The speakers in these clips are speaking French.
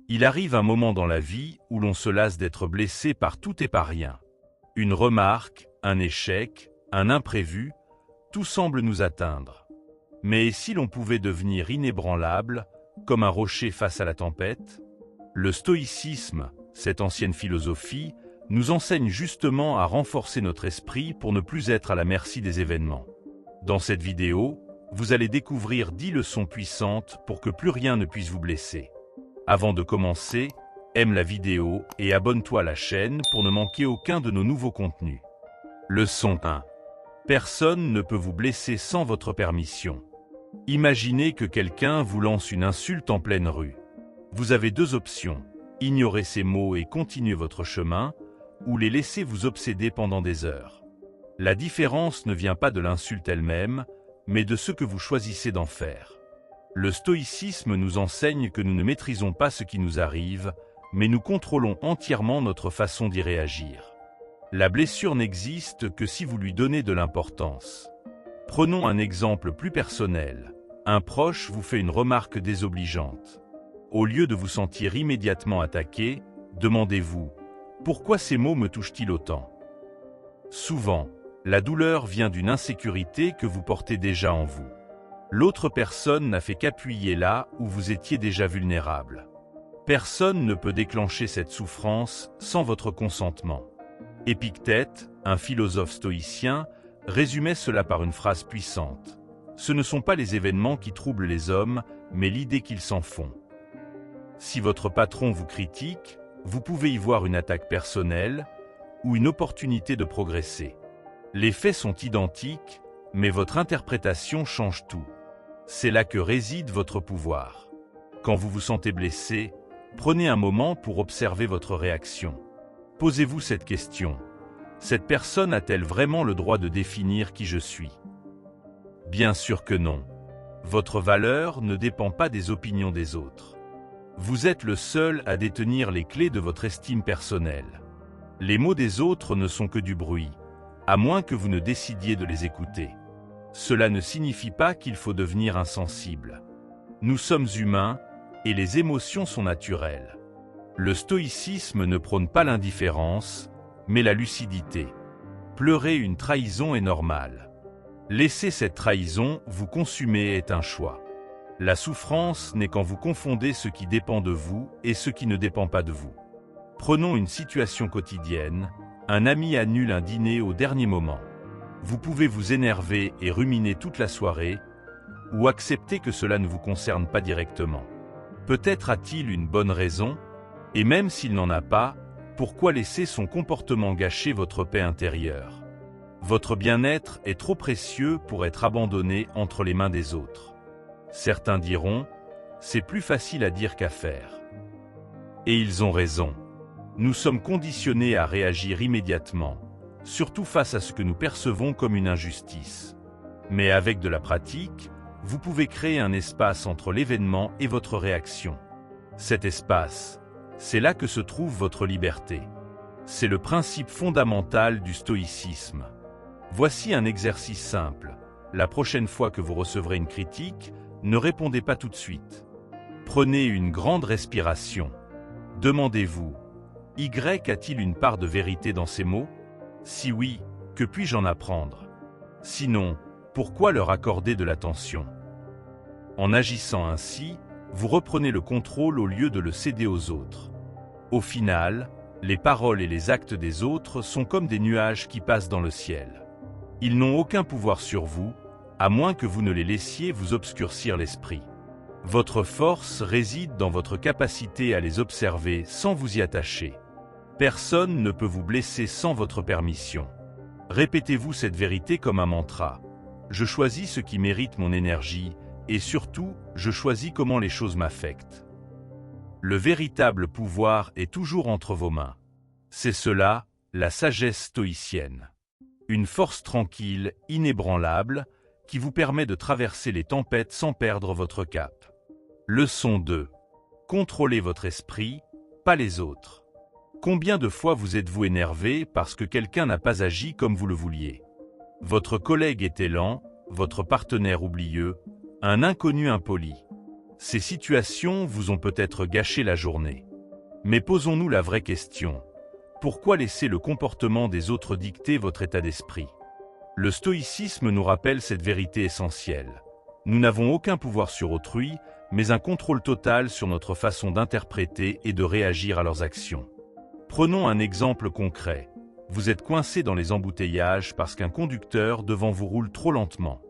Il arrive un moment dans la vie où l'on se lasse d'être blessé par tout et par rien. Une remarque, un échec, un imprévu, tout semble nous atteindre. Mais si l'on pouvait devenir inébranlable, comme un rocher face à la tempête? Le stoïcisme, cette ancienne philosophie, nous enseigne justement à renforcer notre esprit pour ne plus être à la merci des événements. Dans cette vidéo, vous allez découvrir 10 leçons puissantes pour que plus rien ne puisse vous blesser. Avant de commencer, aime la vidéo et abonne-toi à la chaîne pour ne manquer aucun de nos nouveaux contenus. Leçon 1. Personne ne peut vous blesser sans votre permission. Imaginez que quelqu'un vous lance une insulte en pleine rue. Vous avez deux options, ignorer ces mots et continuer votre chemin, ou les laisser vous obséder pendant des heures. La différence ne vient pas de l'insulte elle-même, mais de ce que vous choisissez d'en faire. Le stoïcisme nous enseigne que nous ne maîtrisons pas ce qui nous arrive, mais nous contrôlons entièrement notre façon d'y réagir. La blessure n'existe que si vous lui donnez de l'importance. Prenons un exemple plus personnel. Un proche vous fait une remarque désobligeante. Au lieu de vous sentir immédiatement attaqué, demandez-vous « Pourquoi ces mots me touchent-ils autant ?» Souvent, la douleur vient d'une insécurité que vous portez déjà en vous. L'autre personne n'a fait qu'appuyer là où vous étiez déjà vulnérable. Personne ne peut déclencher cette souffrance sans votre consentement. Épictète, un philosophe stoïcien, résumait cela par une phrase puissante. Ce ne sont pas les événements qui troublent les hommes, mais l'idée qu'ils s'en font. Si votre patron vous critique, vous pouvez y voir une attaque personnelle ou une opportunité de progresser. Les faits sont identiques, mais votre interprétation change tout. C'est là que réside votre pouvoir. Quand vous vous sentez blessé, prenez un moment pour observer votre réaction. Posez-vous cette question. Cette personne a-t-elle vraiment le droit de définir qui je suis? Bien sûr que non. Votre valeur ne dépend pas des opinions des autres. Vous êtes le seul à détenir les clés de votre estime personnelle. Les mots des autres ne sont que du bruit, à moins que vous ne décidiez de les écouter. Cela ne signifie pas qu'il faut devenir insensible. Nous sommes humains, et les émotions sont naturelles. Le stoïcisme ne prône pas l'indifférence, mais la lucidité. Pleurer une trahison est normal. Laisser cette trahison vous consumer est un choix. La souffrance n'est quand vous confondez ce qui dépend de vous et ce qui ne dépend pas de vous. Prenons une situation quotidienne, un ami annule un dîner au dernier moment. Vous pouvez vous énerver et ruminer toute la soirée, ou accepter que cela ne vous concerne pas directement. Peut-être a-t-il une bonne raison, et même s'il n'en a pas, pourquoi laisser son comportement gâcher votre paix intérieure? Votre bien-être est trop précieux pour être abandonné entre les mains des autres. Certains diront, c'est plus facile à dire qu'à faire. Et ils ont raison. Nous sommes conditionnés à réagir immédiatement, surtout face à ce que nous percevons comme une injustice. Mais avec de la pratique, vous pouvez créer un espace entre l'événement et votre réaction. Cet espace, c'est là que se trouve votre liberté. C'est le principe fondamental du stoïcisme. Voici un exercice simple. La prochaine fois que vous recevrez une critique, ne répondez pas tout de suite. Prenez une grande respiration. Demandez-vous, Y a-t-il une part de vérité dans ces mots? Si oui, que puis-je en apprendre? Sinon, pourquoi leur accorder de l'attention? En agissant ainsi, vous reprenez le contrôle au lieu de le céder aux autres. Au final, les paroles et les actes des autres sont comme des nuages qui passent dans le ciel. Ils n'ont aucun pouvoir sur vous, à moins que vous ne les laissiez vous obscurcir l'esprit. Votre force réside dans votre capacité à les observer sans vous y attacher. Personne ne peut vous blesser sans votre permission. Répétez-vous cette vérité comme un mantra. Je choisis ce qui mérite mon énergie, et surtout, je choisis comment les choses m'affectent. Le véritable pouvoir est toujours entre vos mains. C'est cela, la sagesse stoïcienne. Une force tranquille, inébranlable, qui vous permet de traverser les tempêtes sans perdre votre cap. Leçon 2. Contrôlez votre esprit, pas les autres. Combien de fois vous êtes-vous énervé parce que quelqu'un n'a pas agi comme vous le vouliez? Votre collègue était lent, votre partenaire oublieux, un inconnu impoli. Ces situations vous ont peut-être gâché la journée. Mais posons-nous la vraie question. Pourquoi laisser le comportement des autres dicter votre état d'esprit? Le stoïcisme nous rappelle cette vérité essentielle. Nous n'avons aucun pouvoir sur autrui, mais un contrôle total sur notre façon d'interpréter et de réagir à leurs actions. Prenons un exemple concret. Vous êtes coincé dans les embouteillages parce qu'un conducteur devant vous roule trop lentement.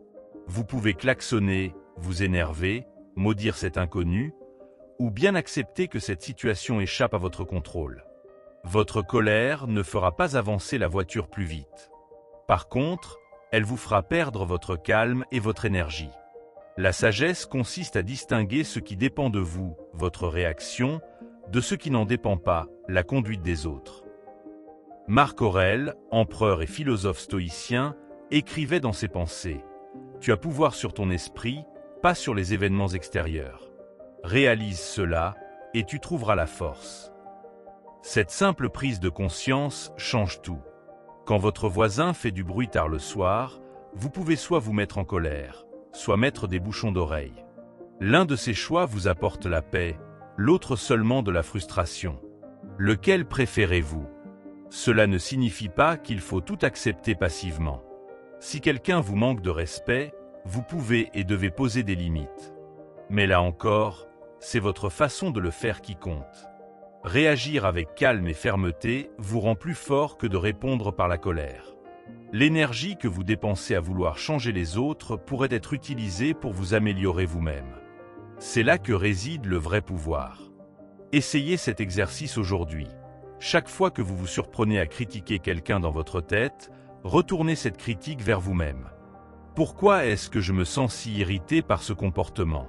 Vous pouvez klaxonner, vous énerver, maudire cet inconnu, ou bien accepter que cette situation échappe à votre contrôle. Votre colère ne fera pas avancer la voiture plus vite. Par contre, elle vous fera perdre votre calme et votre énergie. La sagesse consiste à distinguer ce qui dépend de vous, votre réaction, de ce qui n'en dépend pas, la conduite des autres. Marc Aurèle, empereur et philosophe stoïcien, écrivait dans ses pensées « Tu as pouvoir sur ton esprit, pas sur les événements extérieurs. Réalise cela, et tu trouveras la force. » Cette simple prise de conscience change tout. Quand votre voisin fait du bruit tard le soir, vous pouvez soit vous mettre en colère, soit mettre des bouchons d'oreilles. L'un de ces choix vous apporte la paix, l'autre seulement de la frustration. Lequel préférez-vous? Cela ne signifie pas qu'il faut tout accepter passivement. Si quelqu'un vous manque de respect, vous pouvez et devez poser des limites. Mais là encore, c'est votre façon de le faire qui compte. Réagir avec calme et fermeté vous rend plus fort que de répondre par la colère. L'énergie que vous dépensez à vouloir changer les autres pourrait être utilisée pour vous améliorer vous-même. C'est là que réside le vrai pouvoir. Essayez cet exercice aujourd'hui. Chaque fois que vous vous surprenez à critiquer quelqu'un dans votre tête, retournez cette critique vers vous-même. Pourquoi est-ce que je me sens si irrité par ce comportement?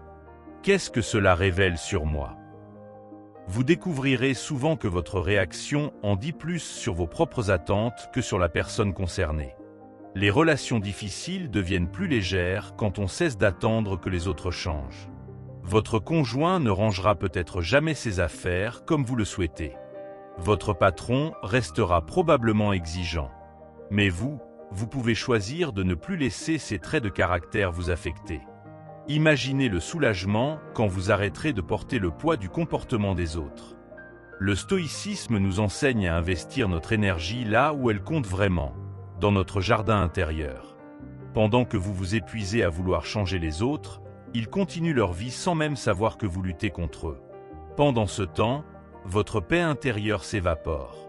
Qu'est-ce que cela révèle sur moi? Vous découvrirez souvent que votre réaction en dit plus sur vos propres attentes que sur la personne concernée. Les relations difficiles deviennent plus légères quand on cesse d'attendre que les autres changent. Votre conjoint ne rangera peut-être jamais ses affaires comme vous le souhaitez. Votre patron restera probablement exigeant. Mais vous pouvez choisir de ne plus laisser ces traits de caractère vous affecter. Imaginez le soulagement quand vous arrêterez de porter le poids du comportement des autres. Le stoïcisme nous enseigne à investir notre énergie là où elle compte vraiment, dans notre jardin intérieur. Pendant que vous vous épuisez à vouloir changer les autres, ils continuent leur vie sans même savoir que vous luttez contre eux. Pendant ce temps, votre paix intérieure s'évapore.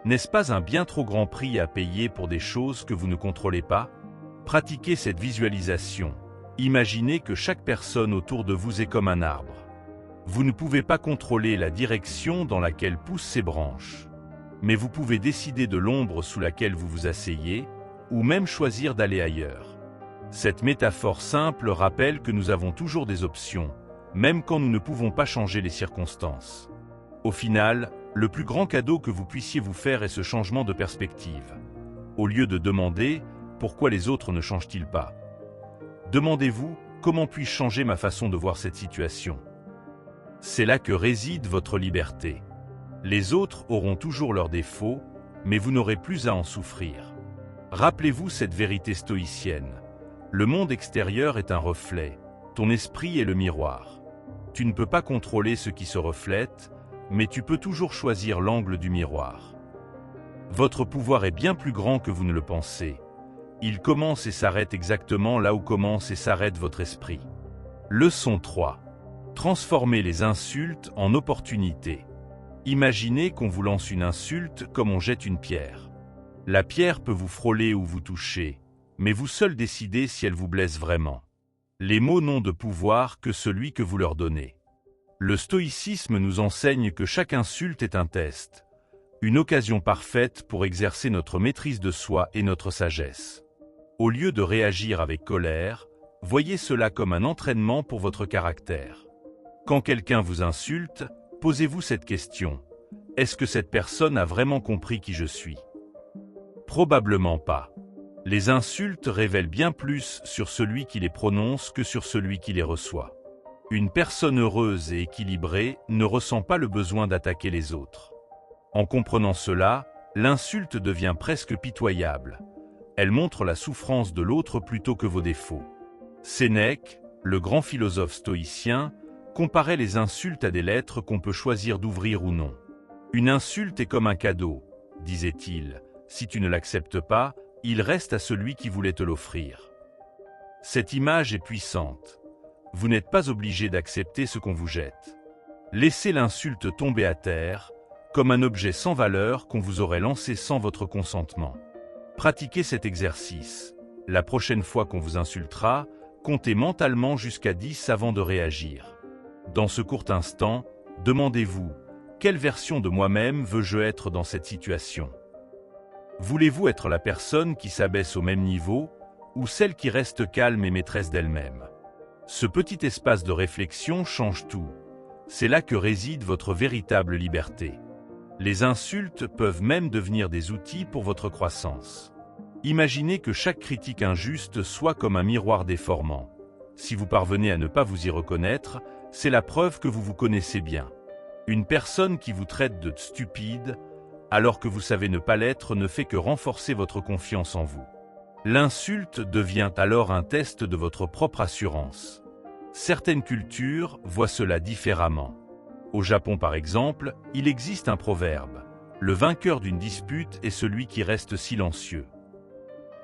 N'est-ce pas un bien trop grand prix à payer pour des choses que vous ne contrôlez pas? Pratiquez cette visualisation. Imaginez que chaque personne autour de vous est comme un arbre. Vous ne pouvez pas contrôler la direction dans laquelle poussent ses branches. Mais vous pouvez décider de l'ombre sous laquelle vous vous asseyez, ou même choisir d'aller ailleurs. Cette métaphore simple rappelle que nous avons toujours des options, même quand nous ne pouvons pas changer les circonstances. Au final, le plus grand cadeau que vous puissiez vous faire est ce changement de perspective. Au lieu de demander « Pourquoi les autres ne changent-ils pas ?» Demandez-vous « Comment puis-je changer ma façon de voir cette situation ?» C'est là que réside votre liberté. Les autres auront toujours leurs défauts, mais vous n'aurez plus à en souffrir. Rappelez-vous cette vérité stoïcienne. Le monde extérieur est un reflet, ton esprit est le miroir. Tu ne peux pas contrôler ce qui se reflète, mais tu peux toujours choisir l'angle du miroir. Votre pouvoir est bien plus grand que vous ne le pensez. Il commence et s'arrête exactement là où commence et s'arrête votre esprit. Leçon 3. Transformez les insultes en opportunités. Imaginez qu'on vous lance une insulte comme on jette une pierre. La pierre peut vous frôler ou vous toucher, mais vous seul décidez si elle vous blesse vraiment. Les mots n'ont de pouvoir que celui que vous leur donnez. Le stoïcisme nous enseigne que chaque insulte est un test, une occasion parfaite pour exercer notre maîtrise de soi et notre sagesse. Au lieu de réagir avec colère, voyez cela comme un entraînement pour votre caractère. Quand quelqu'un vous insulte, posez-vous cette question. Est-ce que cette personne a vraiment compris qui je suis? Probablement pas. Les insultes révèlent bien plus sur celui qui les prononce que sur celui qui les reçoit. Une personne heureuse et équilibrée ne ressent pas le besoin d'attaquer les autres. En comprenant cela, l'insulte devient presque pitoyable. Elle montre la souffrance de l'autre plutôt que vos défauts. Sénèque, le grand philosophe stoïcien, Comparez les insultes à des lettres qu'on peut choisir d'ouvrir ou non. Une insulte est comme un cadeau, disait-il. Si tu ne l'acceptes pas, il reste à celui qui voulait te l'offrir. Cette image est puissante. Vous n'êtes pas obligé d'accepter ce qu'on vous jette. Laissez l'insulte tomber à terre, comme un objet sans valeur qu'on vous aurait lancé sans votre consentement. Pratiquez cet exercice. La prochaine fois qu'on vous insultera, comptez mentalement jusqu'à 10 avant de réagir. Dans ce court instant, demandez-vous, quelle version de moi-même veux-je être dans cette situation? Voulez-vous être la personne qui s'abaisse au même niveau ou celle qui reste calme et maîtresse d'elle-même? Ce petit espace de réflexion change tout. C'est là que réside votre véritable liberté. Les insultes peuvent même devenir des outils pour votre croissance. Imaginez que chaque critique injuste soit comme un miroir déformant. Si vous parvenez à ne pas vous y reconnaître, c'est la preuve que vous vous connaissez bien. Une personne qui vous traite de stupide, alors que vous savez ne pas l'être, ne fait que renforcer votre confiance en vous. L'insulte devient alors un test de votre propre assurance. Certaines cultures voient cela différemment. Au Japon par exemple, il existe un proverbe. Le vainqueur d'une dispute est celui qui reste silencieux.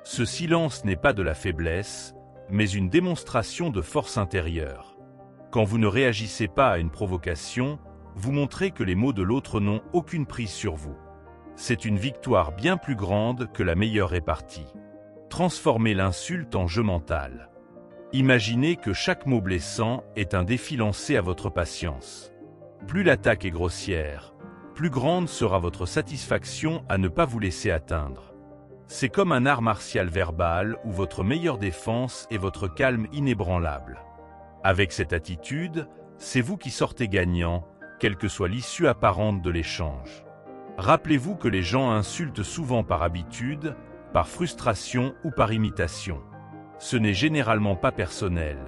Ce silence n'est pas de la faiblesse, mais une démonstration de force intérieure. Quand vous ne réagissez pas à une provocation, vous montrez que les mots de l'autre n'ont aucune prise sur vous. C'est une victoire bien plus grande que la meilleure répartie. Transformez l'insulte en jeu mental. Imaginez que chaque mot blessant est un défi lancé à votre patience. Plus l'attaque est grossière, plus grande sera votre satisfaction à ne pas vous laisser atteindre. C'est comme un art martial verbal où votre meilleure défense est votre calme inébranlable. Avec cette attitude, c'est vous qui sortez gagnant, quelle que soit l'issue apparente de l'échange. Rappelez-vous que les gens insultent souvent par habitude, par frustration ou par imitation. Ce n'est généralement pas personnel,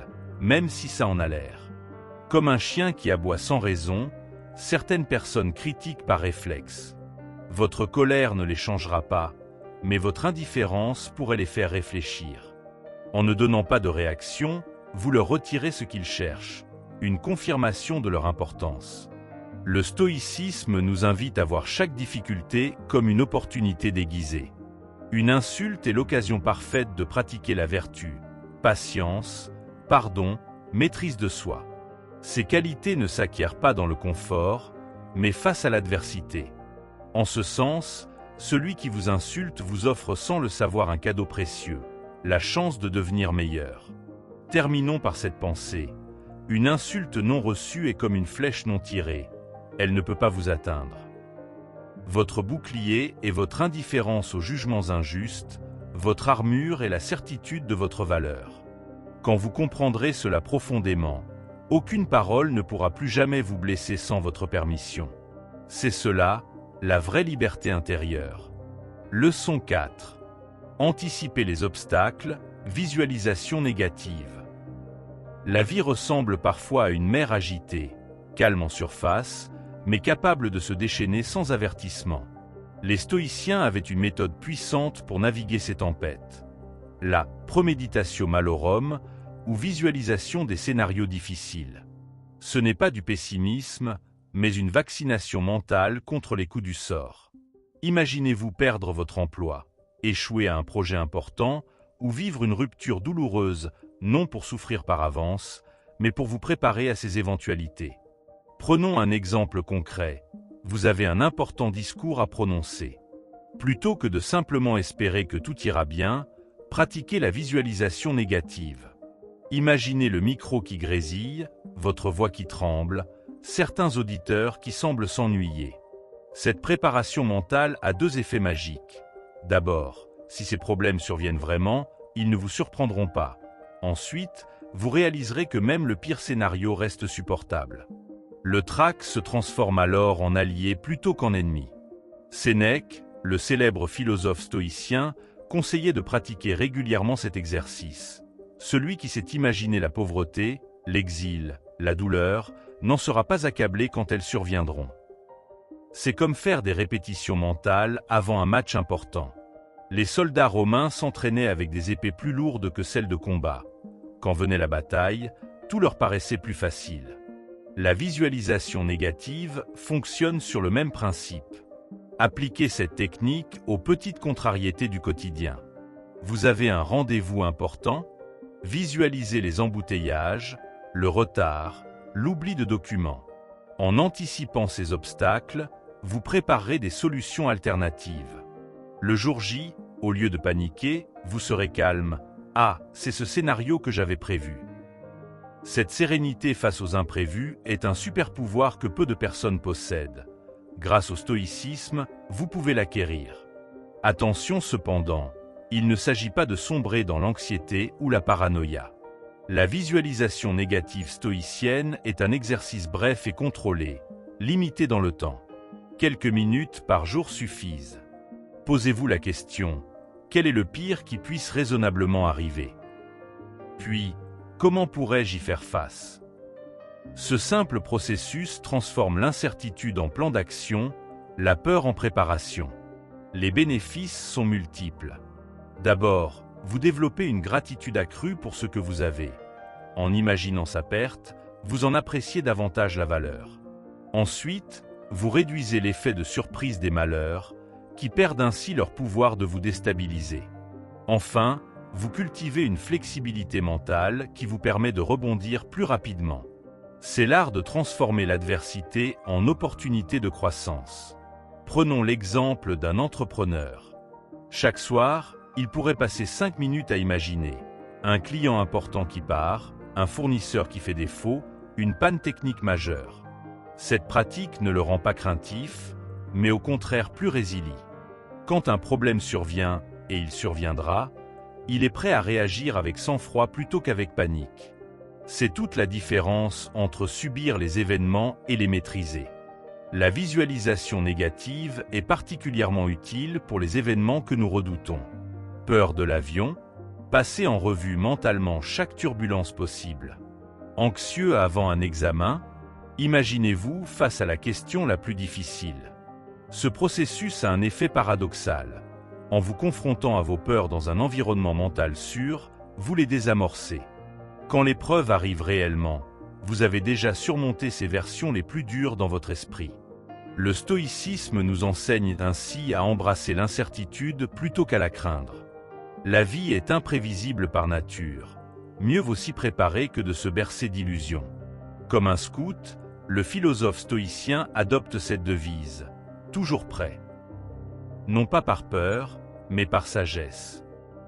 même si ça en a l'air. Comme un chien qui aboie sans raison, certaines personnes critiquent par réflexe. Votre colère ne les changera pas, mais votre indifférence pourrait les faire réfléchir. En ne donnant pas de réaction, vous leur retirez ce qu'ils cherchent, une confirmation de leur importance. Le stoïcisme nous invite à voir chaque difficulté comme une opportunité déguisée. Une insulte est l'occasion parfaite de pratiquer la vertu, patience, pardon, maîtrise de soi. Ces qualités ne s'acquièrent pas dans le confort, mais face à l'adversité. En ce sens, celui qui vous insulte vous offre sans le savoir un cadeau précieux, la chance de devenir meilleur. Terminons par cette pensée. Une insulte non reçue est comme une flèche non tirée. Elle ne peut pas vous atteindre. Votre bouclier est votre indifférence aux jugements injustes, votre armure est la certitude de votre valeur. Quand vous comprendrez cela profondément, aucune parole ne pourra plus jamais vous blesser sans votre permission. C'est cela, la vraie liberté intérieure. Leçon 4. Anticiper les obstacles, visualisation négative. La vie ressemble parfois à une mer agitée, calme en surface, mais capable de se déchaîner sans avertissement. Les stoïciens avaient une méthode puissante pour naviguer ces tempêtes. La premeditatio malorum, ou visualisation des scénarios difficiles. Ce n'est pas du pessimisme, mais une vaccination mentale contre les coups du sort. Imaginez-vous perdre votre emploi, échouer à un projet important, ou vivre une rupture douloureuse, non pour souffrir par avance, mais pour vous préparer à ces éventualités. Prenons un exemple concret. Vous avez un important discours à prononcer. Plutôt que de simplement espérer que tout ira bien, pratiquez la visualisation négative. Imaginez le micro qui grésille, votre voix qui tremble, certains auditeurs qui semblent s'ennuyer. Cette préparation mentale a deux effets magiques. D'abord, si ces problèmes surviennent vraiment, ils ne vous surprendront pas. Ensuite, vous réaliserez que même le pire scénario reste supportable. Le trac se transforme alors en allié plutôt qu'en ennemi. Sénèque, le célèbre philosophe stoïcien, conseillait de pratiquer régulièrement cet exercice. Celui qui s'est imaginé la pauvreté, l'exil, la douleur, n'en sera pas accablé quand elles surviendront. C'est comme faire des répétitions mentales avant un match important. Les soldats romains s'entraînaient avec des épées plus lourdes que celles de combat. Quand venait la bataille, tout leur paraissait plus facile. La visualisation négative fonctionne sur le même principe. Appliquez cette technique aux petites contrariétés du quotidien. Vous avez un rendez-vous important? Visualisez les embouteillages, le retard, l'oubli de documents. En anticipant ces obstacles, vous préparerez des solutions alternatives. Le jour J, au lieu de paniquer, vous serez calme. Ah, c'est ce scénario que j'avais prévu. Cette sérénité face aux imprévus est un super pouvoir que peu de personnes possèdent. Grâce au stoïcisme, vous pouvez l'acquérir. Attention cependant, il ne s'agit pas de sombrer dans l'anxiété ou la paranoïa. La visualisation négative stoïcienne est un exercice bref et contrôlé, limité dans le temps. Quelques minutes par jour suffisent. Posez-vous la question, quel est le pire qui puisse raisonnablement arriver? Puis, comment pourrais-je y faire face? Ce simple processus transforme l'incertitude en plan d'action, la peur en préparation. Les bénéfices sont multiples. D'abord, vous développez une gratitude accrue pour ce que vous avez. En imaginant sa perte, vous en appréciez davantage la valeur. Ensuite, vous réduisez l'effet de surprise des malheurs, qui perdent ainsi leur pouvoir de vous déstabiliser. Enfin, vous cultivez une flexibilité mentale qui vous permet de rebondir plus rapidement. C'est l'art de transformer l'adversité en opportunité de croissance. Prenons l'exemple d'un entrepreneur. Chaque soir, il pourrait passer 5 minutes à imaginer un client important qui part, un fournisseur qui fait défaut, une panne technique majeure. Cette pratique ne le rend pas craintif, mais au contraire plus résilient. Quand un problème survient, et il surviendra, il est prêt à réagir avec sang-froid plutôt qu'avec panique. C'est toute la différence entre subir les événements et les maîtriser. La visualisation négative est particulièrement utile pour les événements que nous redoutons. Peur de l'avion, passez en revue mentalement chaque turbulence possible. Anxieux avant un examen, imaginez-vous face à la question la plus difficile. Ce processus a un effet paradoxal. En vous confrontant à vos peurs dans un environnement mental sûr, vous les désamorcez. Quand l'épreuve arrive réellement, vous avez déjà surmonté ces versions les plus dures dans votre esprit. Le stoïcisme nous enseigne ainsi à embrasser l'incertitude plutôt qu'à la craindre. La vie est imprévisible par nature. Mieux vaut s'y préparer que de se bercer d'illusions. Comme un scout, le philosophe stoïcien adopte cette devise. Toujours prêt. Non pas par peur, mais par sagesse.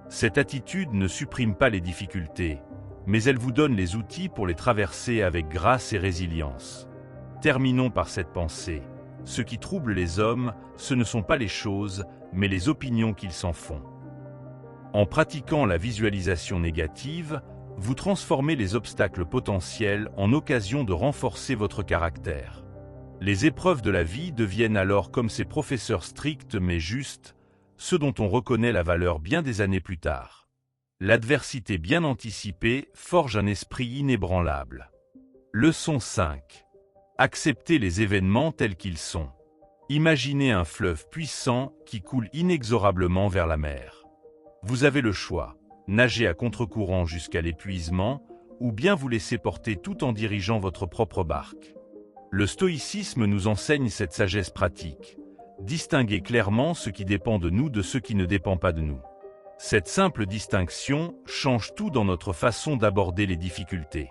Cette attitude ne supprime pas les difficultés, mais elle vous donne les outils pour les traverser avec grâce et résilience. Terminons par cette pensée. Ce qui trouble les hommes, ce ne sont pas les choses, mais les opinions qu'ils s'en font. En pratiquant la visualisation négative, vous transformez les obstacles potentiels en occasion de renforcer votre caractère. Les épreuves de la vie deviennent alors comme ces professeurs stricts mais justes, ceux dont on reconnaît la valeur bien des années plus tard. L'adversité bien anticipée forge un esprit inébranlable. Leçon 5. Acceptez les événements tels qu'ils sont. Imaginez un fleuve puissant qui coule inexorablement vers la mer. Vous avez le choix, nager à contre-courant jusqu'à l'épuisement, ou bien vous laisser porter tout en dirigeant votre propre barque. Le stoïcisme nous enseigne cette sagesse pratique. Distinguer clairement ce qui dépend de nous de ce qui ne dépend pas de nous. Cette simple distinction change tout dans notre façon d'aborder les difficultés.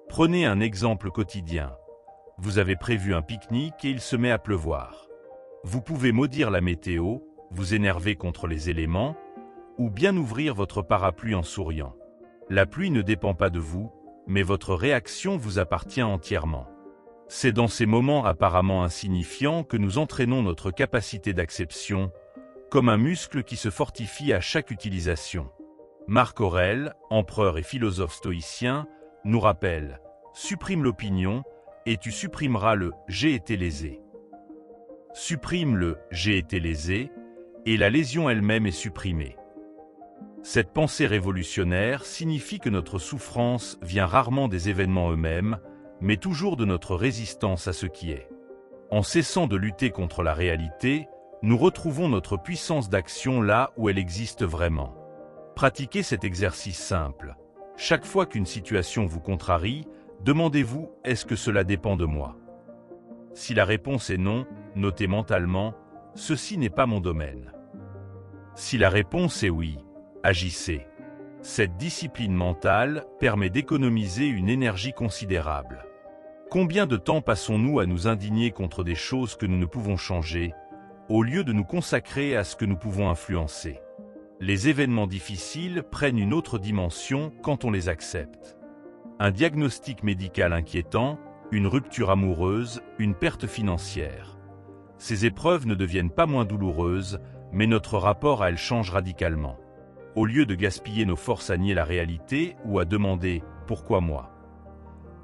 Prenez un exemple quotidien. Vous avez prévu un pique-nique et il se met à pleuvoir. Vous pouvez maudire la météo, vous énerver contre les éléments, ou bien ouvrir votre parapluie en souriant. La pluie ne dépend pas de vous, mais votre réaction vous appartient entièrement. C'est dans ces moments apparemment insignifiants que nous entraînons notre capacité d'acception, comme un muscle qui se fortifie à chaque utilisation. Marc Aurèle, empereur et philosophe stoïcien, nous rappelle « Supprime l'opinion et tu supprimeras le « j'ai été lésé ». Supprime le « j'ai été lésé » et la lésion elle-même est supprimée. Cette pensée révolutionnaire signifie que notre souffrance vient rarement des événements eux-mêmes, mais toujours de notre résistance à ce qui est. En cessant de lutter contre la réalité, nous retrouvons notre puissance d'action là où elle existe vraiment. Pratiquez cet exercice simple. Chaque fois qu'une situation vous contrarie, demandez-vous, est-ce que cela dépend de moi? Si la réponse est non, notez mentalement, ceci n'est pas mon domaine. Si la réponse est oui, agissez. Cette discipline mentale permet d'économiser une énergie considérable. Combien de temps passons-nous à nous indigner contre des choses que nous ne pouvons changer, au lieu de nous consacrer à ce que nous pouvons influencer? Les événements difficiles prennent une autre dimension quand on les accepte. Un diagnostic médical inquiétant, une rupture amoureuse, une perte financière. Ces épreuves ne deviennent pas moins douloureuses, mais notre rapport à elles change radicalement. Au lieu de gaspiller nos forces à nier la réalité ou à demander « Pourquoi moi ?»,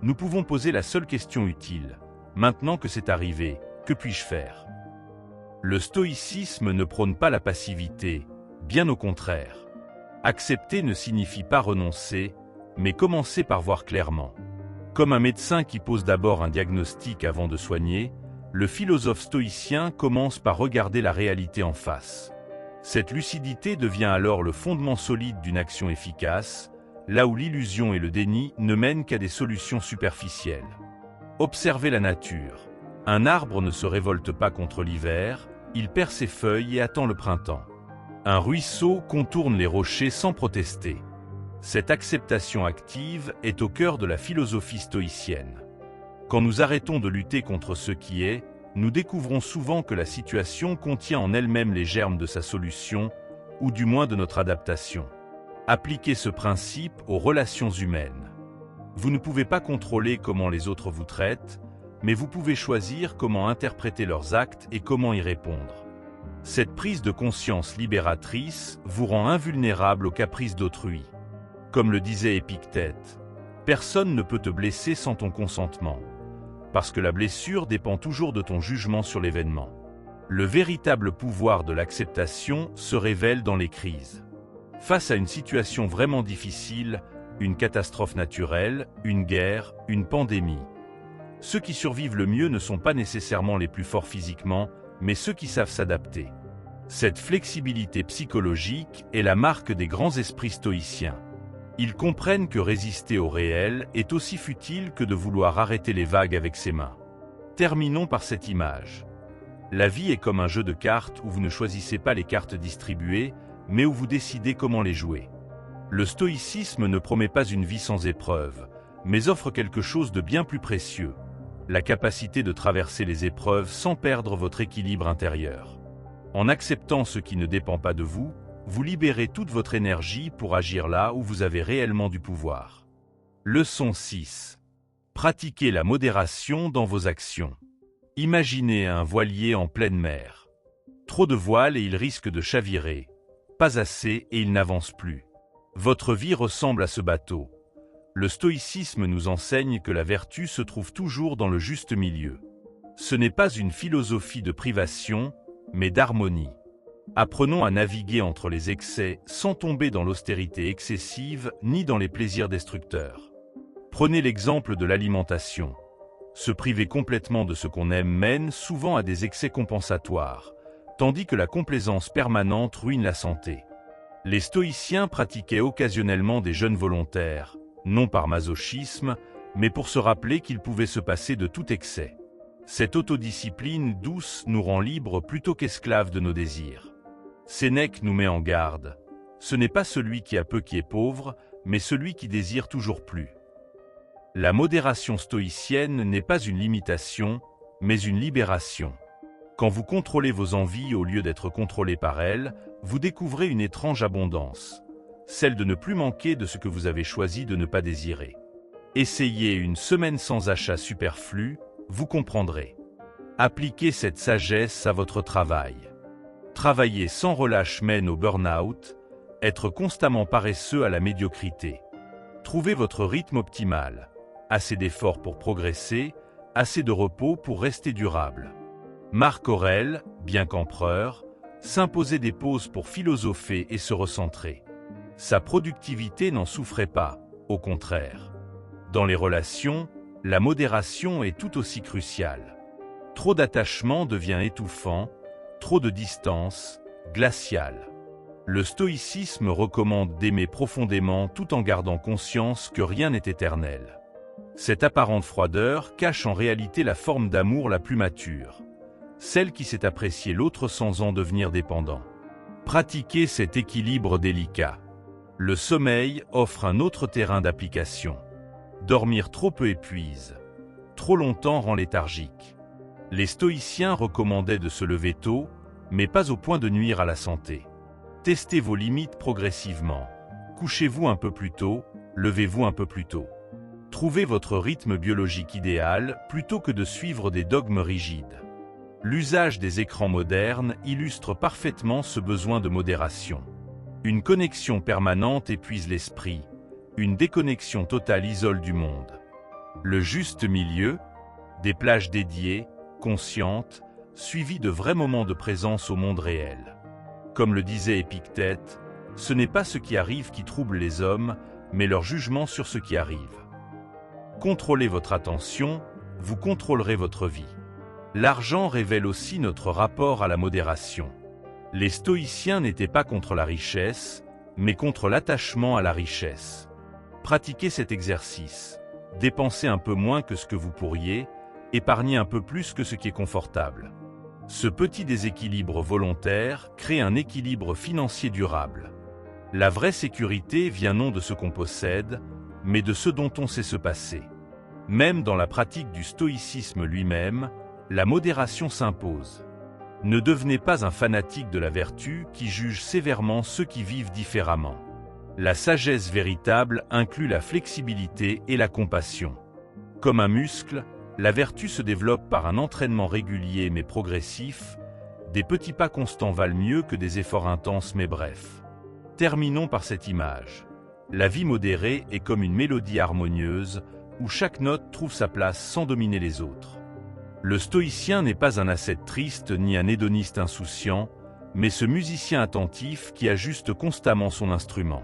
nous pouvons poser la seule question utile. Maintenant que c'est arrivé, que puis-je faire? Le stoïcisme ne prône pas la passivité, bien au contraire. Accepter ne signifie pas renoncer, mais commencer par voir clairement. Comme un médecin qui pose d'abord un diagnostic avant de soigner, le philosophe stoïcien commence par regarder la réalité en face. Cette lucidité devient alors le fondement solide d'une action efficace, là où l'illusion et le déni ne mènent qu'à des solutions superficielles. Observez la nature. Un arbre ne se révolte pas contre l'hiver, il perd ses feuilles et attend le printemps. Un ruisseau contourne les rochers sans protester. Cette acceptation active est au cœur de la philosophie stoïcienne. Quand nous arrêtons de lutter contre ce qui est, nous découvrons souvent que la situation contient en elle-même les germes de sa solution, ou du moins de notre adaptation. Appliquez ce principe aux relations humaines. Vous ne pouvez pas contrôler comment les autres vous traitent, mais vous pouvez choisir comment interpréter leurs actes et comment y répondre. Cette prise de conscience libératrice vous rend invulnérable aux caprices d'autrui. Comme le disait Épictète, « Personne ne peut te blesser sans ton consentement, parce que la blessure dépend toujours de ton jugement sur l'événement. » Le véritable pouvoir de l'acceptation se révèle dans les crises. Face à une situation vraiment difficile, une catastrophe naturelle, une guerre, une pandémie, ceux qui survivent le mieux ne sont pas nécessairement les plus forts physiquement, mais ceux qui savent s'adapter. Cette flexibilité psychologique est la marque des grands esprits stoïciens. Ils comprennent que résister au réel est aussi futile que de vouloir arrêter les vagues avec ses mains. Terminons par cette image. La vie est comme un jeu de cartes où vous ne choisissez pas les cartes distribuées, mais où vous décidez comment les jouer. Le stoïcisme ne promet pas une vie sans épreuves, mais offre quelque chose de bien plus précieux, la capacité de traverser les épreuves sans perdre votre équilibre intérieur. En acceptant ce qui ne dépend pas de vous, vous libérez toute votre énergie pour agir là où vous avez réellement du pouvoir. Leçon 6. Pratiquez la modération dans vos actions. Imaginez un voilier en pleine mer. Trop de voile et il risque de chavirer. Pas assez et il n'avance plus. Votre vie ressemble à ce bateau. Le stoïcisme nous enseigne que la vertu se trouve toujours dans le juste milieu. Ce n'est pas une philosophie de privation, mais d'harmonie. Apprenons à naviguer entre les excès sans tomber dans l'austérité excessive ni dans les plaisirs destructeurs. Prenez l'exemple de l'alimentation. Se priver complètement de ce qu'on aime mène souvent à des excès compensatoires, tandis que la complaisance permanente ruine la santé. Les stoïciens pratiquaient occasionnellement des jeûnes volontaires, non par masochisme, mais pour se rappeler qu'il pouvait se passer de tout excès. Cette autodiscipline douce nous rend libres plutôt qu'esclaves de nos désirs. Sénèque nous met en garde. Ce n'est pas celui qui a peu qui est pauvre, mais celui qui désire toujours plus. La modération stoïcienne n'est pas une limitation, mais une libération. Quand vous contrôlez vos envies au lieu d'être contrôlé par elles, vous découvrez une étrange abondance, celle de ne plus manquer de ce que vous avez choisi de ne pas désirer. Essayez une semaine sans achat superflu, vous comprendrez. Appliquez cette sagesse à votre travail. Travailler sans relâche mène au burn-out, être constamment paresseux à la médiocrité. Trouvez votre rythme optimal, assez d'efforts pour progresser, assez de repos pour rester durable. Marc Aurèle, bien qu'empereur, s'imposait des pauses pour philosopher et se recentrer. Sa productivité n'en souffrait pas, au contraire. Dans les relations, la modération est tout aussi cruciale. Trop d'attachement devient étouffant, trop de distance, glacial. Le stoïcisme recommande d'aimer profondément tout en gardant conscience que rien n'est éternel. Cette apparente froideur cache en réalité la forme d'amour la plus mature, celle qui sait apprécier l'autre sans en devenir dépendant. Pratiquez cet équilibre délicat. Le sommeil offre un autre terrain d'application. Dormir trop peu épuise, trop longtemps rend léthargique. Les stoïciens recommandaient de se lever tôt, mais pas au point de nuire à la santé. Testez vos limites progressivement. Couchez-vous un peu plus tôt, levez-vous un peu plus tôt. Trouvez votre rythme biologique idéal plutôt que de suivre des dogmes rigides. L'usage des écrans modernes illustre parfaitement ce besoin de modération. Une connexion permanente épuise l'esprit, une déconnexion totale isole du monde. Le juste milieu, des plages dédiées, conscientes, suivies de vrais moments de présence au monde réel. Comme le disait Épictète, ce n'est pas ce qui arrive qui trouble les hommes, mais leur jugement sur ce qui arrive. Contrôlez votre attention, vous contrôlerez votre vie. L'argent révèle aussi notre rapport à la modération. Les stoïciens n'étaient pas contre la richesse, mais contre l'attachement à la richesse. Pratiquez cet exercice. Dépensez un peu moins que ce que vous pourriez, épargnez un peu plus que ce qui est confortable. Ce petit déséquilibre volontaire crée un équilibre financier durable. La vraie sécurité vient non de ce qu'on possède, mais de ce dont on sait se passer. Même dans la pratique du stoïcisme lui-même, la modération s'impose. Ne devenez pas un fanatique de la vertu qui juge sévèrement ceux qui vivent différemment. La sagesse véritable inclut la flexibilité et la compassion. Comme un muscle, la vertu se développe par un entraînement régulier mais progressif. Des petits pas constants valent mieux que des efforts intenses mais brefs. Terminons par cette image. La vie modérée est comme une mélodie harmonieuse où chaque note trouve sa place sans dominer les autres. Le stoïcien n'est pas un ascète triste ni un hédoniste insouciant, mais ce musicien attentif qui ajuste constamment son instrument.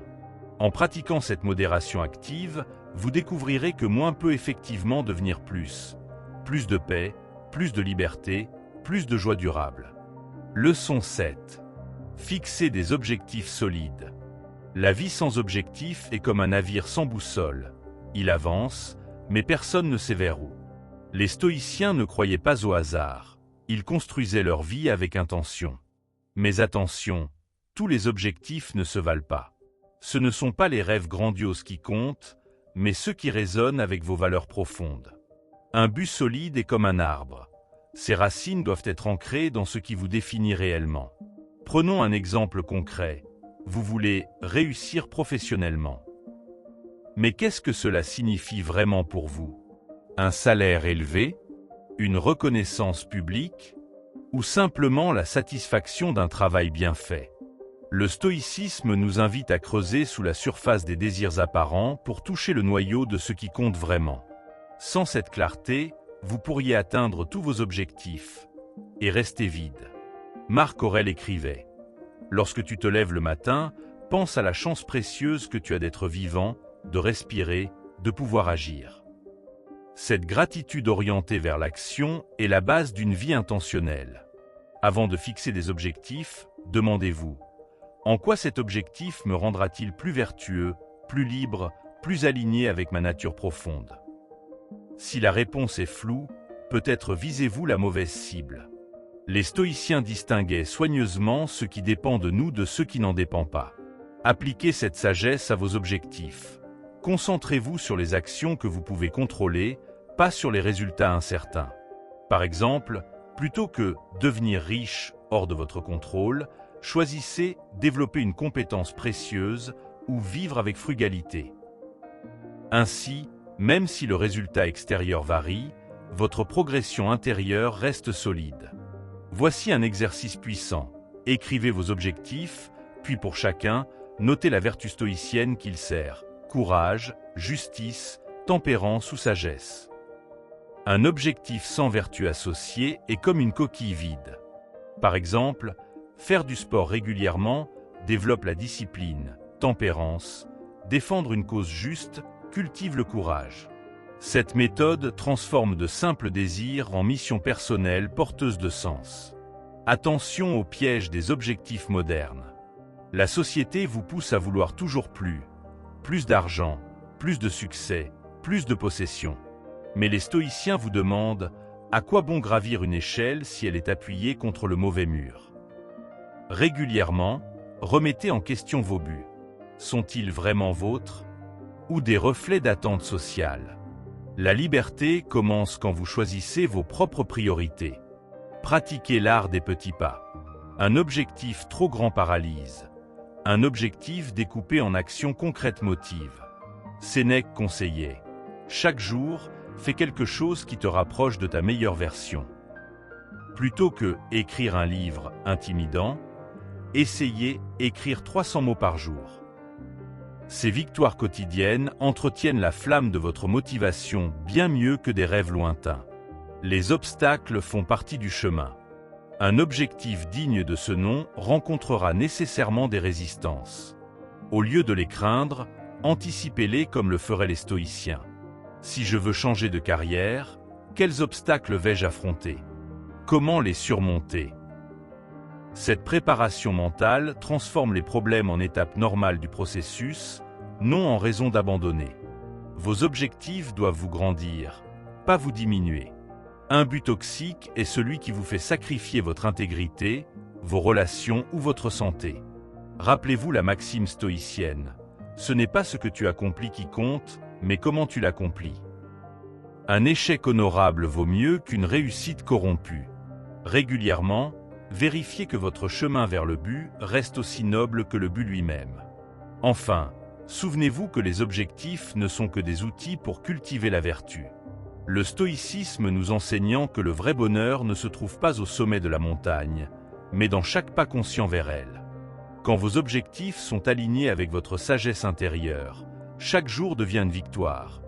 En pratiquant cette modération active, vous découvrirez que moins peut effectivement devenir plus. Plus de paix, plus de liberté, plus de joie durable. Leçon 7. Fixez des objectifs solides. La vie sans objectif est comme un navire sans boussole. Il avance, mais personne ne sait vers où. Les stoïciens ne croyaient pas au hasard. Ils construisaient leur vie avec intention. Mais attention, tous les objectifs ne se valent pas. Ce ne sont pas les rêves grandioses qui comptent, mais ceux qui résonnent avec vos valeurs profondes. Un but solide est comme un arbre. Ses racines doivent être ancrées dans ce qui vous définit réellement. Prenons un exemple concret. Vous voulez réussir professionnellement. Mais qu'est-ce que cela signifie vraiment pour vous ? Un salaire élevé, une reconnaissance publique, ou simplement la satisfaction d'un travail bien fait. Le stoïcisme nous invite à creuser sous la surface des désirs apparents pour toucher le noyau de ce qui compte vraiment. Sans cette clarté, vous pourriez atteindre tous vos objectifs et rester vide. Marc Aurèle écrivait « Lorsque tu te lèves le matin, pense à la chance précieuse que tu as d'être vivant, de respirer, de pouvoir agir. » Cette gratitude orientée vers l'action est la base d'une vie intentionnelle. Avant de fixer des objectifs, demandez-vous « En quoi cet objectif me rendra-t-il plus vertueux, plus libre, plus aligné avec ma nature profonde ?» Si la réponse est floue, peut-être visez-vous la mauvaise cible. Les stoïciens distinguaient soigneusement ce qui dépend de nous de ce qui n'en dépend pas. Appliquez cette sagesse à vos objectifs. Concentrez-vous sur les actions que vous pouvez contrôler, pas sur les résultats incertains. Par exemple, plutôt que « devenir riche » hors de votre contrôle, choisissez « développer une compétence précieuse » ou « vivre avec frugalité ». Ainsi, même si le résultat extérieur varie, votre progression intérieure reste solide. Voici un exercice puissant. Écrivez vos objectifs, puis pour chacun, notez la vertu stoïcienne qu'il sert. Courage, justice, tempérance ou sagesse. Un objectif sans vertu associée est comme une coquille vide. Par exemple, faire du sport régulièrement développe la discipline, tempérance, défendre une cause juste, cultive le courage. Cette méthode transforme de simples désirs en missions personnelles porteuses de sens. Attention au piège des objectifs modernes. La société vous pousse à vouloir toujours plus d'argent, plus de succès, plus de possession. Mais les stoïciens vous demandent « À quoi bon gravir une échelle si elle est appuyée contre le mauvais mur ?» Régulièrement, remettez en question vos buts. Sont-ils vraiment vôtres ou des reflets d'attentes sociales? La liberté commence quand vous choisissez vos propres priorités. Pratiquez l'art des petits pas. Un objectif trop grand paralyse. Un objectif découpé en actions concrètes motive. Sénèque conseillait « Chaque jour, fais quelque chose qui te rapproche de ta meilleure version. » Plutôt que « écrire un livre intimidant », essayez « écrire 300 mots par jour ». Ces victoires quotidiennes entretiennent la flamme de votre motivation bien mieux que des rêves lointains. Les obstacles font partie du chemin. Un objectif digne de ce nom rencontrera nécessairement des résistances. Au lieu de les craindre, anticipez-les comme le feraient les stoïciens. Si je veux changer de carrière, quels obstacles vais-je affronter? Comment les surmonter? Cette préparation mentale transforme les problèmes en étapes normales du processus, non en raison d'abandonner. Vos objectifs doivent vous grandir, pas vous diminuer. Un but toxique est celui qui vous fait sacrifier votre intégrité, vos relations ou votre santé. Rappelez-vous la maxime stoïcienne. Ce n'est pas ce que tu accomplis qui compte, mais comment tu l'accomplis. Un échec honorable vaut mieux qu'une réussite corrompue. Régulièrement, vérifiez que votre chemin vers le but reste aussi noble que le but lui-même. Enfin, souvenez-vous que les objectifs ne sont que des outils pour cultiver la vertu. Le stoïcisme nous enseignant que le vrai bonheur ne se trouve pas au sommet de la montagne, mais dans chaque pas conscient vers elle. Quand vos objectifs sont alignés avec votre sagesse intérieure, chaque jour devient une victoire,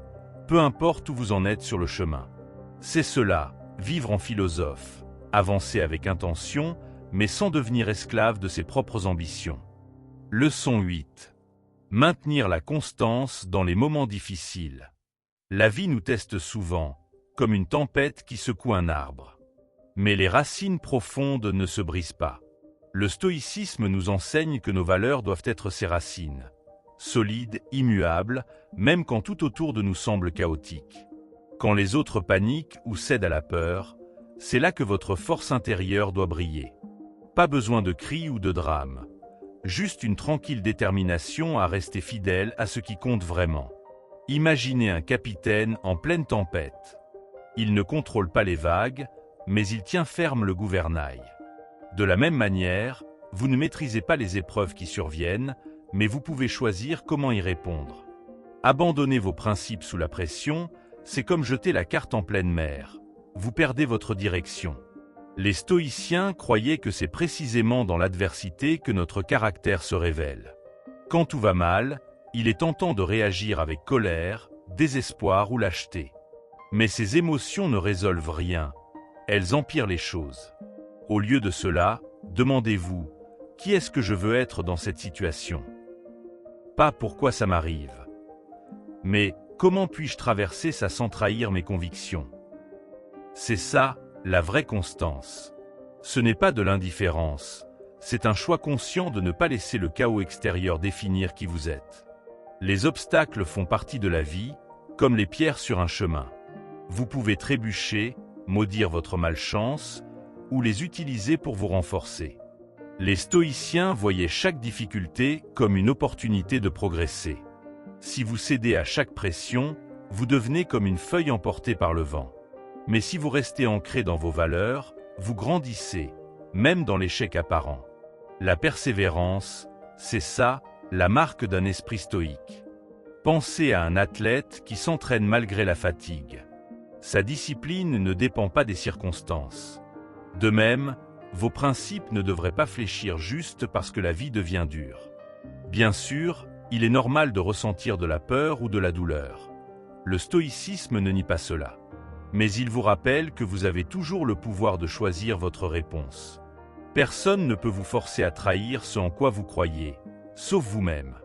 peu importe où vous en êtes sur le chemin. C'est cela, vivre en philosophe, avancer avec intention, mais sans devenir esclave de ses propres ambitions. Leçon 8. Maintenir la constance dans les moments difficiles. La vie nous teste souvent, comme une tempête qui secoue un arbre. Mais les racines profondes ne se brisent pas. Le stoïcisme nous enseigne que nos valeurs doivent être ces racines, solides, immuables, même quand tout autour de nous semble chaotique. Quand les autres paniquent ou cèdent à la peur, c'est là que votre force intérieure doit briller. Pas besoin de cris ou de drames, juste une tranquille détermination à rester fidèle à ce qui compte vraiment. Imaginez un capitaine en pleine tempête. Il ne contrôle pas les vagues, mais il tient ferme le gouvernail. De la même manière, vous ne maîtrisez pas les épreuves qui surviennent, mais vous pouvez choisir comment y répondre. Abandonner vos principes sous la pression, c'est comme jeter la carte en pleine mer. Vous perdez votre direction. Les stoïciens croyaient que c'est précisément dans l'adversité que notre caractère se révèle. Quand tout va mal, il est tentant de réagir avec colère, désespoir ou lâcheté. Mais ces émotions ne résolvent rien, elles empirent les choses. Au lieu de cela, demandez-vous, qui est-ce que je veux être dans cette situation? Pas pourquoi ça m'arrive, mais comment puis-je traverser ça sans trahir mes convictions? C'est ça, la vraie constance. Ce n'est pas de l'indifférence, c'est un choix conscient de ne pas laisser le chaos extérieur définir qui vous êtes. Les obstacles font partie de la vie, comme les pierres sur un chemin. Vous pouvez trébucher, maudire votre malchance, ou les utiliser pour vous renforcer. Les stoïciens voyaient chaque difficulté comme une opportunité de progresser. Si vous cédez à chaque pression, vous devenez comme une feuille emportée par le vent. Mais si vous restez ancré dans vos valeurs, vous grandissez, même dans l'échec apparent. La persévérance, c'est ça, la marque d'un esprit stoïque. Pensez à un athlète qui s'entraîne malgré la fatigue. Sa discipline ne dépend pas des circonstances. De même, vos principes ne devraient pas fléchir juste parce que la vie devient dure. Bien sûr, il est normal de ressentir de la peur ou de la douleur. Le stoïcisme ne nie pas cela. Mais il vous rappelle que vous avez toujours le pouvoir de choisir votre réponse. Personne ne peut vous forcer à trahir ce en quoi vous croyez, sauf vous-même.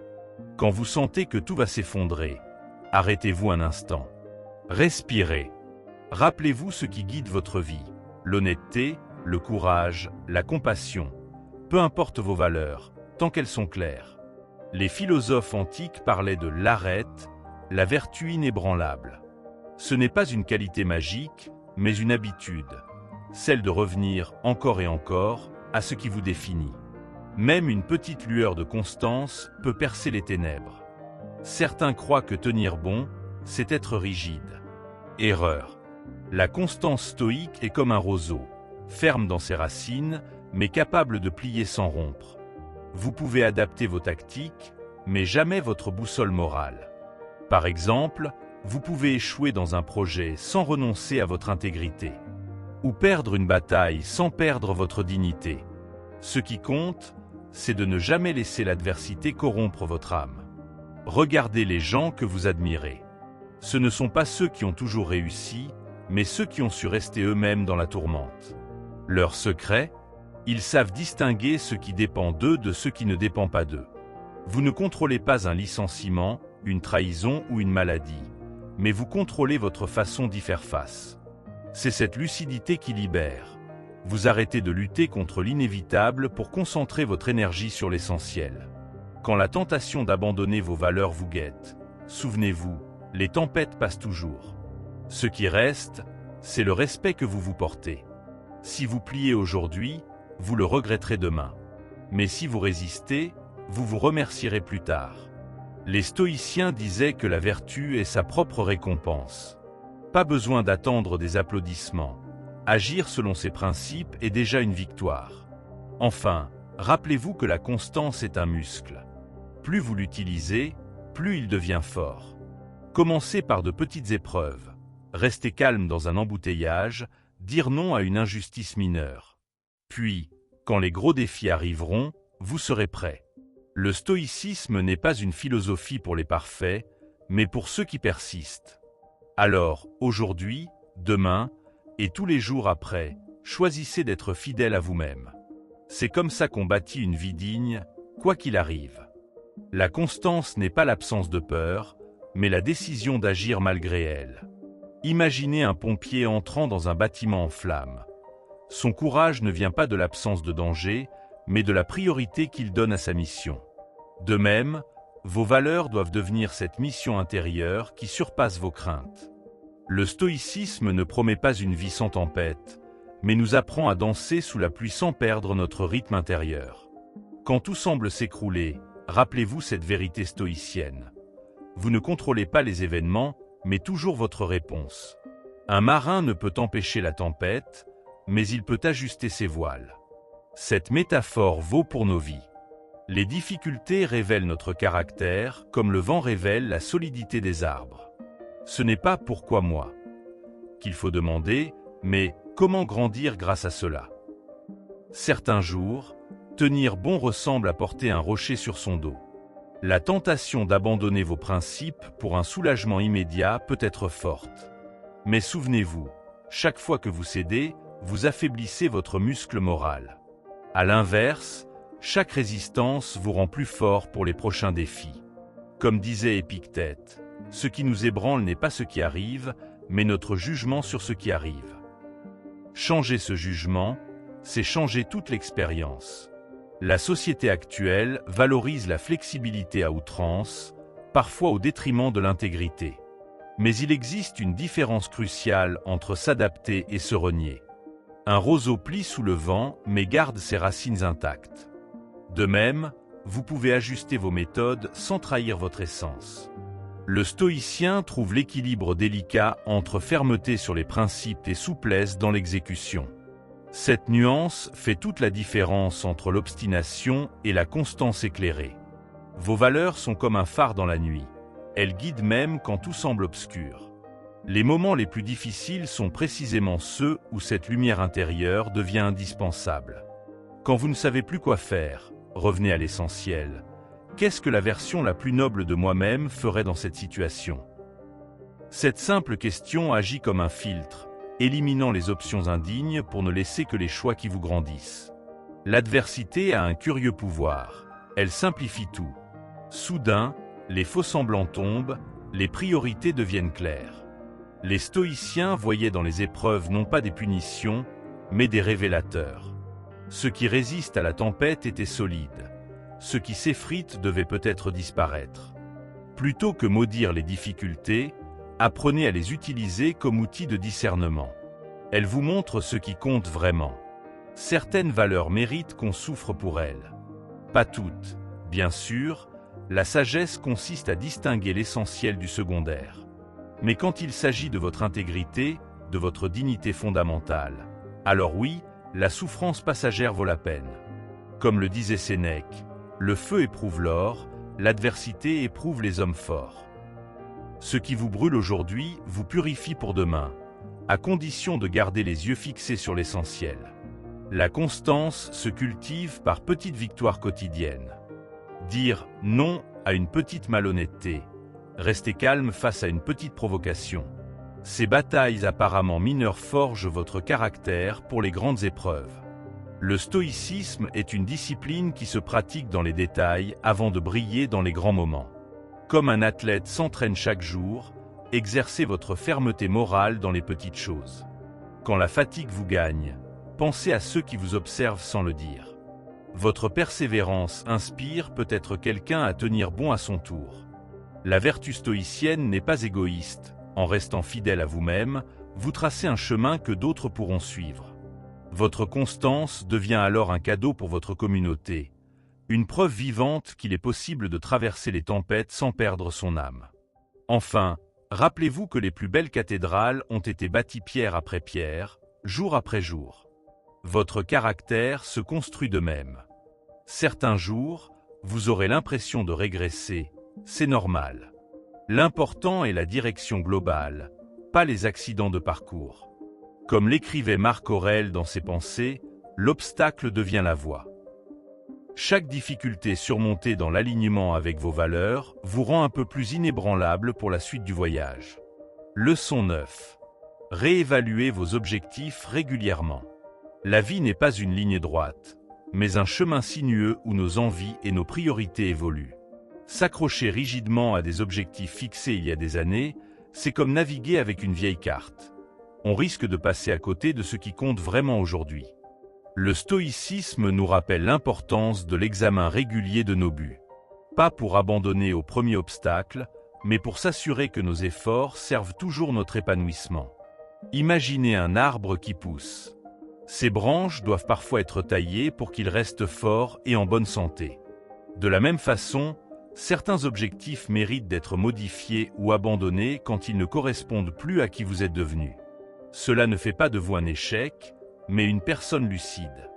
Quand vous sentez que tout va s'effondrer, arrêtez-vous un instant. Respirez. Rappelez-vous ce qui guide votre vie, l'honnêteté, le courage, la compassion. Peu importe vos valeurs, tant qu'elles sont claires. Les philosophes antiques parlaient de l'arête, la vertu inébranlable. Ce n'est pas une qualité magique, mais une habitude, celle de revenir encore et encore à ce qui vous définit. Même une petite lueur de constance peut percer les ténèbres. Certains croient que tenir bon, c'est être rigide. Erreur. La constance stoïque est comme un roseau, ferme dans ses racines, mais capable de plier sans rompre. Vous pouvez adapter vos tactiques, mais jamais votre boussole morale. Par exemple, vous pouvez échouer dans un projet sans renoncer à votre intégrité, ou perdre une bataille sans perdre votre dignité. Ce qui compte, c'est de ne jamais laisser l'adversité corrompre votre âme. Regardez les gens que vous admirez. Ce ne sont pas ceux qui ont toujours réussi, mais ceux qui ont su rester eux-mêmes dans la tourmente. Leur secret, ils savent distinguer ce qui dépend d'eux de ce qui ne dépend pas d'eux. Vous ne contrôlez pas un licenciement, une trahison ou une maladie, mais vous contrôlez votre façon d'y faire face. C'est cette lucidité qui libère. Vous arrêtez de lutter contre l'inévitable pour concentrer votre énergie sur l'essentiel. Quand la tentation d'abandonner vos valeurs vous guette, souvenez-vous, les tempêtes passent toujours. Ce qui reste, c'est le respect que vous vous portez. Si vous pliez aujourd'hui, vous le regretterez demain. Mais si vous résistez, vous vous remercierez plus tard. Les stoïciens disaient que la vertu est sa propre récompense. Pas besoin d'attendre des applaudissements. Agir selon ses principes est déjà une victoire. Enfin, rappelez-vous que la constance est un muscle. Plus vous l'utilisez, plus il devient fort. Commencez par de petites épreuves. Restez calme dans un embouteillage, dire non à une injustice mineure. Puis, quand les gros défis arriveront, vous serez prêt. Le stoïcisme n'est pas une philosophie pour les parfaits, mais pour ceux qui persistent. Alors, aujourd'hui, demain, et tous les jours après, choisissez d'être fidèle à vous-même. C'est comme ça qu'on bâtit une vie digne, quoi qu'il arrive. La constance n'est pas l'absence de peur, mais la décision d'agir malgré elle. Imaginez un pompier entrant dans un bâtiment en flammes. Son courage ne vient pas de l'absence de danger, mais de la priorité qu'il donne à sa mission. De même, vos valeurs doivent devenir cette mission intérieure qui surpasse vos craintes. Le stoïcisme ne promet pas une vie sans tempête, mais nous apprend à danser sous la pluie sans perdre notre rythme intérieur. Quand tout semble s'écrouler, rappelez-vous cette vérité stoïcienne. Vous ne contrôlez pas les événements, mais toujours votre réponse. Un marin ne peut empêcher la tempête, mais il peut ajuster ses voiles. Cette métaphore vaut pour nos vies. Les difficultés révèlent notre caractère, comme le vent révèle la solidité des arbres. Ce n'est pas pourquoi moi qu'il faut demander, mais comment grandir grâce à cela. Certains jours, tenir bon ressemble à porter un rocher sur son dos. La tentation d'abandonner vos principes pour un soulagement immédiat peut être forte. Mais souvenez-vous, chaque fois que vous cédez, vous affaiblissez votre muscle moral. À l'inverse, chaque résistance vous rend plus fort pour les prochains défis. Comme disait Épictète, ce qui nous ébranle n'est pas ce qui arrive, mais notre jugement sur ce qui arrive. Changer ce jugement, c'est changer toute l'expérience. La société actuelle valorise la flexibilité à outrance, parfois au détriment de l'intégrité. Mais il existe une différence cruciale entre s'adapter et se renier. Un roseau plie sous le vent, mais garde ses racines intactes. De même, vous pouvez ajuster vos méthodes sans trahir votre essence. Le stoïcien trouve l'équilibre délicat entre fermeté sur les principes et souplesse dans l'exécution. Cette nuance fait toute la différence entre l'obstination et la constance éclairée. Vos valeurs sont comme un phare dans la nuit. Elles guident même quand tout semble obscur. Les moments les plus difficiles sont précisément ceux où cette lumière intérieure devient indispensable. Quand vous ne savez plus quoi faire, revenez à l'essentiel. Qu'est-ce que la version la plus noble de moi-même ferait dans cette situation? Cette simple question agit comme un filtre, éliminant les options indignes pour ne laisser que les choix qui vous grandissent. L'adversité a un curieux pouvoir. Elle simplifie tout. Soudain, les faux-semblants tombent, les priorités deviennent claires. Les stoïciens voyaient dans les épreuves non pas des punitions, mais des révélateurs. Ce qui résiste à la tempête était solide. Ce qui s'effrite devait peut-être disparaître. Plutôt que maudire les difficultés, apprenez à les utiliser comme outil de discernement. Elles vous montrent ce qui compte vraiment. Certaines valeurs méritent qu'on souffre pour elles. Pas toutes. Bien sûr, la sagesse consiste à distinguer l'essentiel du secondaire. Mais quand il s'agit de votre intégrité, de votre dignité fondamentale, alors oui, la souffrance passagère vaut la peine. Comme le disait Sénèque, le feu éprouve l'or, l'adversité éprouve les hommes forts. Ce qui vous brûle aujourd'hui vous purifie pour demain, à condition de garder les yeux fixés sur l'essentiel. La constance se cultive par petites victoires quotidiennes. Dire non à une petite malhonnêteté, rester calme face à une petite provocation. Ces batailles apparemment mineures forgent votre caractère pour les grandes épreuves. Le stoïcisme est une discipline qui se pratique dans les détails avant de briller dans les grands moments. Comme un athlète s'entraîne chaque jour, exercez votre fermeté morale dans les petites choses. Quand la fatigue vous gagne, pensez à ceux qui vous observent sans le dire. Votre persévérance inspire peut-être quelqu'un à tenir bon à son tour. La vertu stoïcienne n'est pas égoïste. En restant fidèle à vous-même, vous tracez un chemin que d'autres pourront suivre. Votre constance devient alors un cadeau pour votre communauté, une preuve vivante qu'il est possible de traverser les tempêtes sans perdre son âme. Enfin, rappelez-vous que les plus belles cathédrales ont été bâties pierre après pierre, jour après jour. Votre caractère se construit de même. Certains jours, vous aurez l'impression de régresser, c'est normal. L'important est la direction globale, pas les accidents de parcours. Comme l'écrivait Marc Aurèle dans ses pensées, l'obstacle devient la voie. Chaque difficulté surmontée dans l'alignement avec vos valeurs vous rend un peu plus inébranlable pour la suite du voyage. Leçon 9. Réévaluez vos objectifs régulièrement. La vie n'est pas une ligne droite, mais un chemin sinueux où nos envies et nos priorités évoluent. S'accrocher rigidement à des objectifs fixés il y a des années, c'est comme naviguer avec une vieille carte. On risque de passer à côté de ce qui compte vraiment aujourd'hui. Le stoïcisme nous rappelle l'importance de l'examen régulier de nos buts. Pas pour abandonner au premier obstacle, mais pour s'assurer que nos efforts servent toujours notre épanouissement. Imaginez un arbre qui pousse. Ses branches doivent parfois être taillées pour qu'il reste fort et en bonne santé. De la même façon, certains objectifs méritent d'être modifiés ou abandonnés quand ils ne correspondent plus à qui vous êtes devenu. Cela ne fait pas de vous un échec, mais une personne lucide.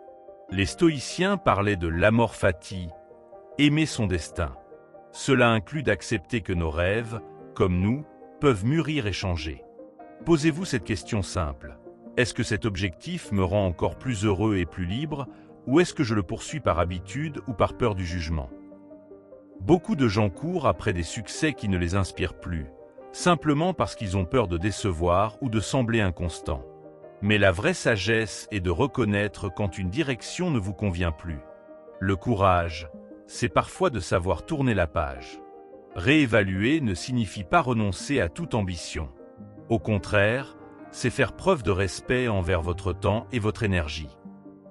Les stoïciens parlaient de l'amor fati, aimer son destin. Cela inclut d'accepter que nos rêves, comme nous, peuvent mûrir et changer. Posez-vous cette question simple. Est-ce que cet objectif me rend encore plus heureux et plus libre, ou est-ce que je le poursuis par habitude ou par peur du jugement ? Beaucoup de gens courent après des succès qui ne les inspirent plus, simplement parce qu'ils ont peur de décevoir ou de sembler inconstants. Mais la vraie sagesse est de reconnaître quand une direction ne vous convient plus. Le courage, c'est parfois de savoir tourner la page. Réévaluer ne signifie pas renoncer à toute ambition. Au contraire, c'est faire preuve de respect envers votre temps et votre énergie.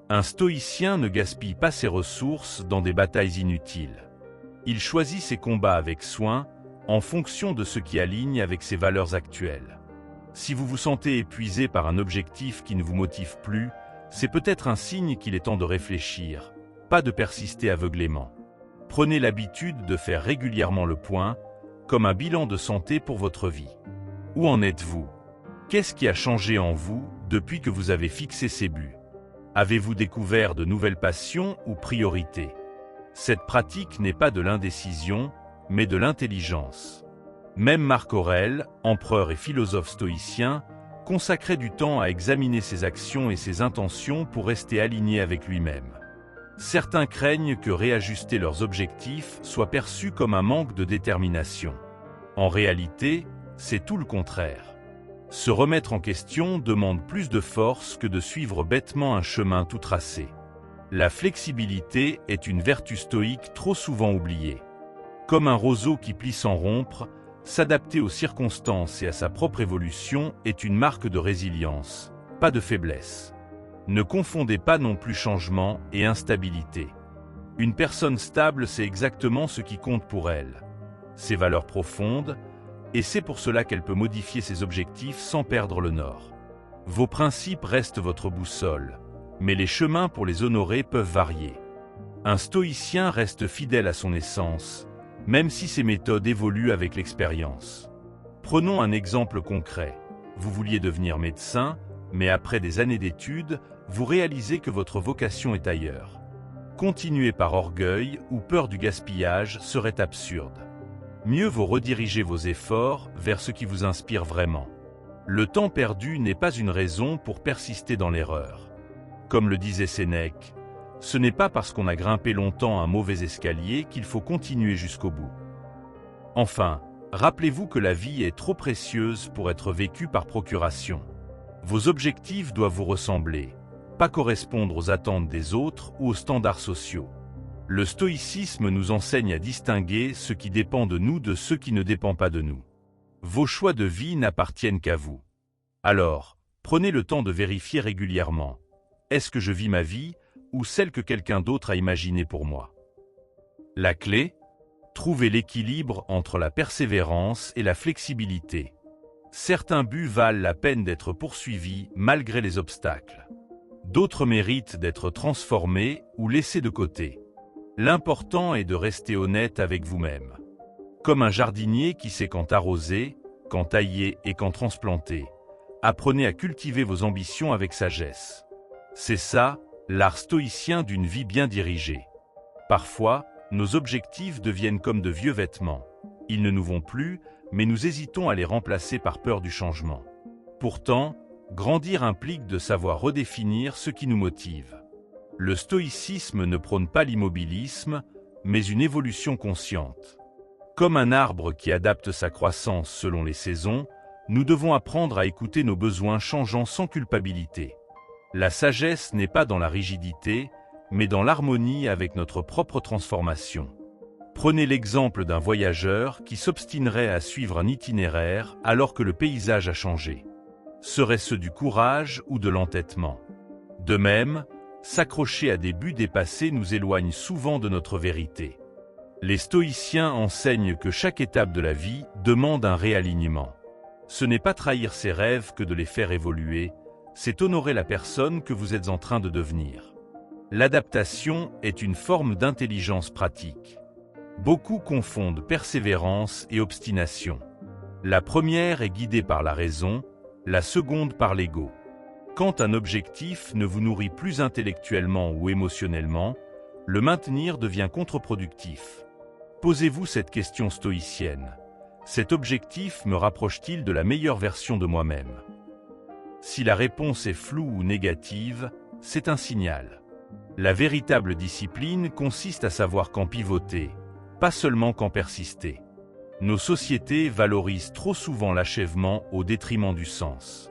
Un stoïcien ne gaspille pas ses ressources dans des batailles inutiles. Il choisit ses combats avec soin, en fonction de ce qui aligne avec ses valeurs actuelles. Si vous vous sentez épuisé par un objectif qui ne vous motive plus, c'est peut-être un signe qu'il est temps de réfléchir, pas de persister aveuglément. Prenez l'habitude de faire régulièrement le point, comme un bilan de santé pour votre vie. Où en êtes-vous ? Qu'est-ce qui a changé en vous depuis que vous avez fixé ces buts ? Avez-vous découvert de nouvelles passions ou priorités ? Cette pratique n'est pas de l'indécision, mais de l'intelligence. Même Marc Aurèle, empereur et philosophe stoïcien, consacrait du temps à examiner ses actions et ses intentions pour rester aligné avec lui-même. Certains craignent que réajuster leurs objectifs soit perçu comme un manque de détermination. En réalité, c'est tout le contraire. Se remettre en question demande plus de force que de suivre bêtement un chemin tout tracé. La flexibilité est une vertu stoïque trop souvent oubliée. Comme un roseau qui plie sans rompre, s'adapter aux circonstances et à sa propre évolution est une marque de résilience, pas de faiblesse. Ne confondez pas non plus changement et instabilité. Une personne stable sait exactement ce qui compte pour elle. ses valeurs profondes, et c'est pour cela qu'elle peut modifier ses objectifs sans perdre le nord. Vos principes restent votre boussole, mais les chemins pour les honorer peuvent varier. Un stoïcien reste fidèle à son essence, même si ses méthodes évoluent avec l'expérience. Prenons un exemple concret. Vous vouliez devenir médecin, mais après des années d'études, vous réalisez que votre vocation est ailleurs. Continuer par orgueil ou peur du gaspillage serait absurde. Mieux vaut rediriger vos efforts vers ce qui vous inspire vraiment. Le temps perdu n'est pas une raison pour persister dans l'erreur. Comme le disait Sénèque, ce n'est pas parce qu'on a grimpé longtemps un mauvais escalier qu'il faut continuer jusqu'au bout. Enfin, rappelez-vous que la vie est trop précieuse pour être vécue par procuration. Vos objectifs doivent vous ressembler, pas correspondre aux attentes des autres ou aux standards sociaux. Le stoïcisme nous enseigne à distinguer ce qui dépend de nous de ce qui ne dépend pas de nous. Vos choix de vie n'appartiennent qu'à vous. Alors, prenez le temps de vérifier régulièrement. Est-ce que je vis ma vie ou celle que quelqu'un d'autre a imaginée pour moi? La clé? Trouver l'équilibre entre la persévérance et la flexibilité. Certains buts valent la peine d'être poursuivis malgré les obstacles. D'autres méritent d'être transformés ou laissés de côté. L'important est de rester honnête avec vous-même. Comme un jardinier qui sait quand arroser, quand tailler et quand transplanter. Apprenez à cultiver vos ambitions avec sagesse. C'est ça, l'art stoïcien d'une vie bien dirigée. Parfois, nos objectifs deviennent comme de vieux vêtements. Ils ne nous vont plus, mais nous hésitons à les remplacer par peur du changement. Pourtant, grandir implique de savoir redéfinir ce qui nous motive. Le stoïcisme ne prône pas l'immobilisme, mais une évolution consciente. Comme un arbre qui adapte sa croissance selon les saisons, nous devons apprendre à écouter nos besoins changeants sans culpabilité. La sagesse n'est pas dans la rigidité, mais dans l'harmonie avec notre propre transformation. Prenez l'exemple d'un voyageur qui s'obstinerait à suivre un itinéraire alors que le paysage a changé. Serait-ce du courage ou de l'entêtement? De même, s'accrocher à des buts dépassés nous éloigne souvent de notre vérité. Les stoïciens enseignent que chaque étape de la vie demande un réalignement. Ce n'est pas trahir ses rêves que de les faire évoluer, c'est honorer la personne que vous êtes en train de devenir. L'adaptation est une forme d'intelligence pratique. Beaucoup confondent persévérance et obstination. La première est guidée par la raison, la seconde par l'ego. Quand un objectif ne vous nourrit plus intellectuellement ou émotionnellement, le maintenir devient contre-productif. Posez-vous cette question stoïcienne. Cet objectif me rapproche-t-il de la meilleure version de moi-même? Si la réponse est floue ou négative, c'est un signal. La véritable discipline consiste à savoir quand pivoter, pas seulement quand persister. Nos sociétés valorisent trop souvent l'achèvement au détriment du sens.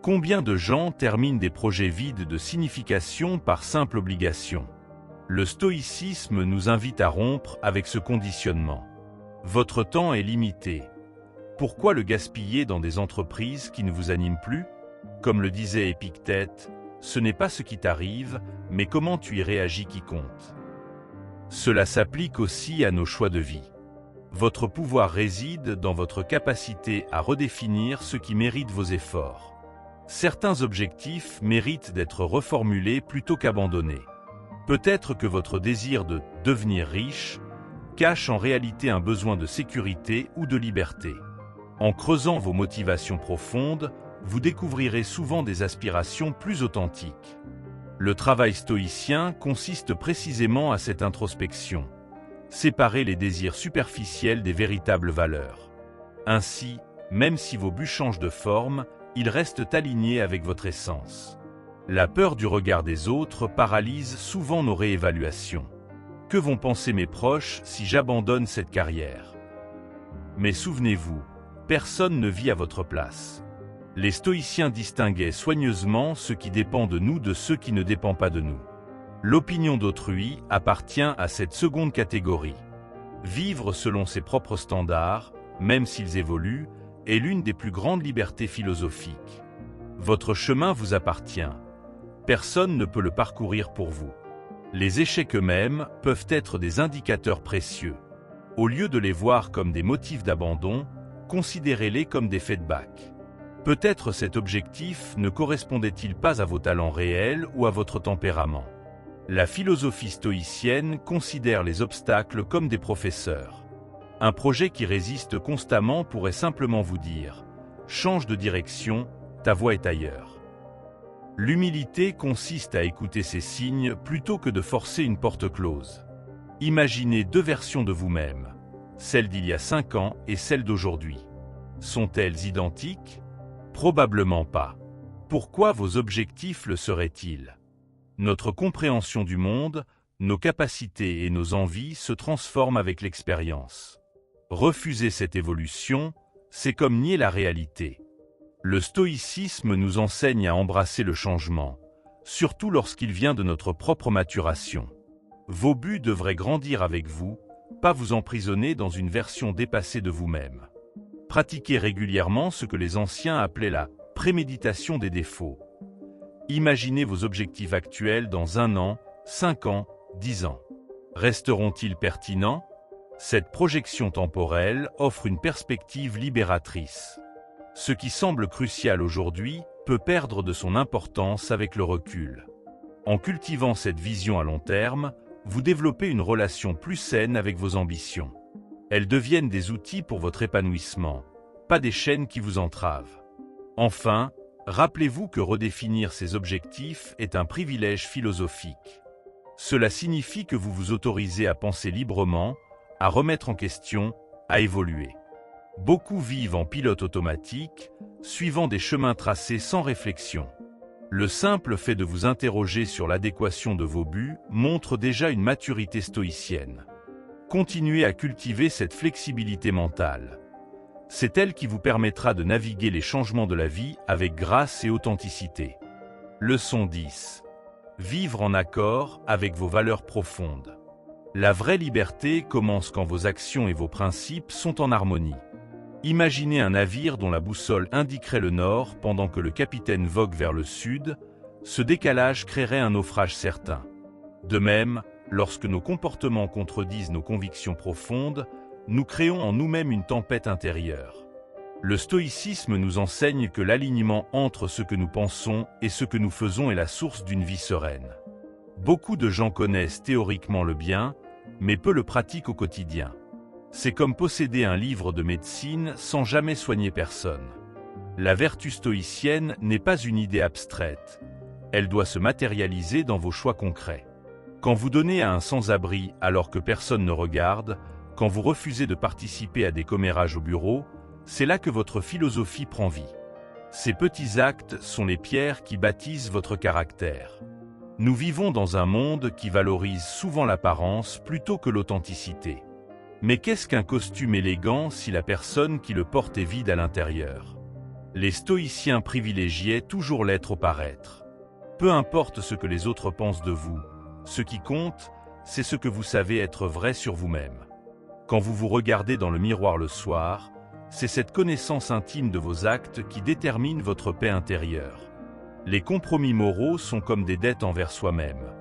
Combien de gens terminent des projets vides de signification par simple obligation? Le stoïcisme nous invite à rompre avec ce conditionnement. Votre temps est limité. Pourquoi le gaspiller dans des entreprises qui ne vous animent plus? Comme le disait Épictète, ce n'est pas ce qui t'arrive, mais comment tu y réagis qui compte. Cela s'applique aussi à nos choix de vie. Votre pouvoir réside dans votre capacité à redéfinir ce qui mérite vos efforts. Certains objectifs méritent d'être reformulés plutôt qu'abandonnés. Peut-être que votre désir de devenir riche cache en réalité un besoin de sécurité ou de liberté. En creusant vos motivations profondes, vous découvrirez souvent des aspirations plus authentiques. Le travail stoïcien consiste précisément à cette introspection. Séparer les désirs superficiels des véritables valeurs. Ainsi, même si vos buts changent de forme, ils restent alignés avec votre essence. La peur du regard des autres paralyse souvent nos réévaluations. Que vont penser mes proches si j'abandonne cette carrière? Mais souvenez-vous, personne ne vit à votre place. Les stoïciens distinguaient soigneusement ce qui dépend de nous de ce qui ne dépend pas de nous. L'opinion d'autrui appartient à cette seconde catégorie. Vivre selon ses propres standards, même s'ils évoluent, est l'une des plus grandes libertés philosophiques. Votre chemin vous appartient. Personne ne peut le parcourir pour vous. Les échecs eux-mêmes peuvent être des indicateurs précieux. Au lieu de les voir comme des motifs d'abandon, considérez-les comme des feedbacks. Peut-être cet objectif ne correspondait-il pas à vos talents réels ou à votre tempérament. La philosophie stoïcienne considère les obstacles comme des professeurs. Un projet qui résiste constamment pourrait simplement vous dire « Change de direction, ta voie est ailleurs ». L'humilité consiste à écouter ces signes plutôt que de forcer une porte close. Imaginez deux versions de vous-même, celle d'il y a 5 ans et celle d'aujourd'hui. Sont-elles identiques? Probablement pas. Pourquoi vos objectifs le seraient-ils? Notre compréhension du monde, nos capacités et nos envies se transforment avec l'expérience. Refuser cette évolution, c'est comme nier la réalité. Le stoïcisme nous enseigne à embrasser le changement, surtout lorsqu'il vient de notre propre maturation. Vos buts devraient grandir avec vous, pas vous emprisonner dans une version dépassée de vous-même. Pratiquez régulièrement ce que les anciens appelaient la préméditation des défauts. Imaginez vos objectifs actuels dans 1 an, 5 ans, 10 ans. Resteront-ils pertinents? Cette projection temporelle offre une perspective libératrice. Ce qui semble crucial aujourd'hui peut perdre de son importance avec le recul. En cultivant cette vision à long terme, vous développez une relation plus saine avec vos ambitions. Elles deviennent des outils pour votre épanouissement, pas des chaînes qui vous entravent. Enfin, rappelez-vous que redéfinir ces objectifs est un privilège philosophique. Cela signifie que vous vous autorisez à penser librement, à remettre en question, à évoluer. Beaucoup vivent en pilote automatique, suivant des chemins tracés sans réflexion. Le simple fait de vous interroger sur l'adéquation de vos buts montre déjà une maturité stoïcienne. Continuez à cultiver cette flexibilité mentale. C'est elle qui vous permettra de naviguer les changements de la vie avec grâce et authenticité. Leçon 10. Vivre en accord avec vos valeurs profondes. La vraie liberté commence quand vos actions et vos principes sont en harmonie. Imaginez un navire dont la boussole indiquerait le nord pendant que le capitaine vogue vers le sud, ce décalage créerait un naufrage certain. De même, lorsque nos comportements contredisent nos convictions profondes, nous créons en nous-mêmes une tempête intérieure. Le stoïcisme nous enseigne que l'alignement entre ce que nous pensons et ce que nous faisons est la source d'une vie sereine. Beaucoup de gens connaissent théoriquement le bien, mais peu le pratiquent au quotidien. C'est comme posséder un livre de médecine sans jamais soigner personne. La vertu stoïcienne n'est pas une idée abstraite. Elle doit se matérialiser dans vos choix concrets. Quand vous donnez à un sans-abri alors que personne ne regarde, quand vous refusez de participer à des commérages au bureau, c'est là que votre philosophie prend vie. Ces petits actes sont les pierres qui bâtissent votre caractère. Nous vivons dans un monde qui valorise souvent l'apparence plutôt que l'authenticité. Mais qu'est-ce qu'un costume élégant si la personne qui le porte est vide à l'intérieur? Les stoïciens privilégiaient toujours l'être au paraître. Peu importe ce que les autres pensent de vous, ce qui compte, c'est ce que vous savez être vrai sur vous-même. Quand vous vous regardez dans le miroir le soir, c'est cette connaissance intime de vos actes qui détermine votre paix intérieure. Les compromis moraux sont comme des dettes envers soi-même.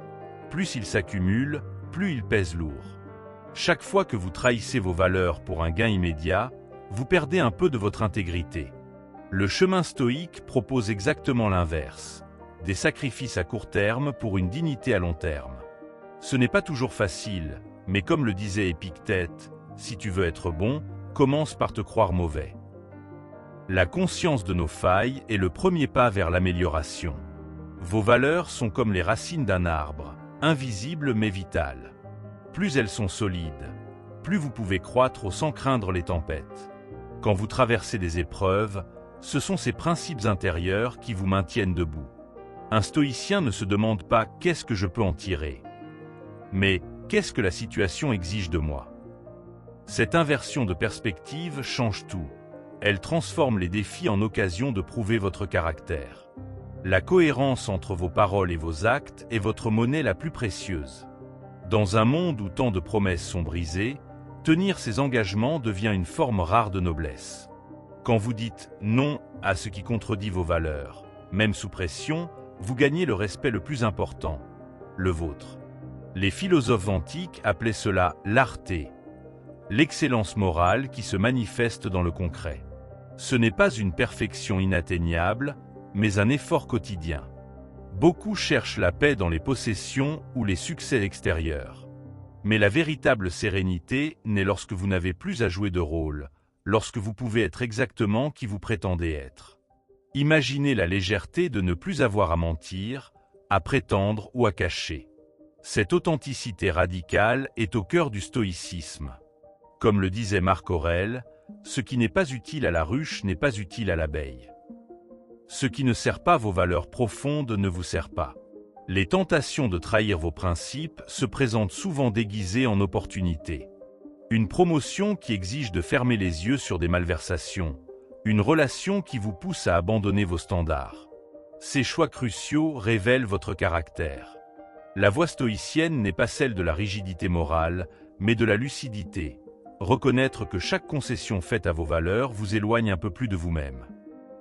Plus ils s'accumulent, plus ils pèsent lourd. Chaque fois que vous trahissez vos valeurs pour un gain immédiat, vous perdez un peu de votre intégrité. Le chemin stoïque propose exactement l'inverse. Des sacrifices à court terme pour une dignité à long terme. Ce n'est pas toujours facile, mais comme le disait Épictète, si tu veux être bon, commence par te croire mauvais. La conscience de nos failles est le premier pas vers l'amélioration. Vos valeurs sont comme les racines d'un arbre, invisibles mais vitales. Plus elles sont solides, plus vous pouvez croître sans craindre les tempêtes. Quand vous traversez des épreuves, ce sont ces principes intérieurs qui vous maintiennent debout. Un stoïcien ne se demande pas « qu'est-ce que je peux en tirer ?» mais « qu'est-ce que la situation exige de moi ?» Cette inversion de perspective change tout. Elle transforme les défis en occasion de prouver votre caractère. La cohérence entre vos paroles et vos actes est votre monnaie la plus précieuse. Dans un monde où tant de promesses sont brisées, tenir ses engagements devient une forme rare de noblesse. Quand vous dites « non » à ce qui contredit vos valeurs, même sous pression, vous gagnez le respect le plus important, le vôtre. Les philosophes antiques appelaient cela l'arté. l'excellence morale qui se manifeste dans le concret. Ce n'est pas une perfection inatteignable, mais un effort quotidien. Beaucoup cherchent la paix dans les possessions ou les succès extérieurs. Mais la véritable sérénité naît lorsque vous n'avez plus à jouer de rôle, lorsque vous pouvez être exactement qui vous prétendez être. Imaginez la légèreté de ne plus avoir à mentir, à prétendre ou à cacher. Cette authenticité radicale est au cœur du stoïcisme. Comme le disait Marc Aurèle, ce qui n'est pas utile à la ruche n'est pas utile à l'abeille. Ce qui ne sert pas vos valeurs profondes ne vous sert pas. Les tentations de trahir vos principes se présentent souvent déguisées en opportunités. Une promotion qui exige de fermer les yeux sur des malversations, une relation qui vous pousse à abandonner vos standards. Ces choix cruciaux révèlent votre caractère. La voie stoïcienne n'est pas celle de la rigidité morale, mais de la lucidité. Reconnaître que chaque concession faite à vos valeurs vous éloigne un peu plus de vous-même.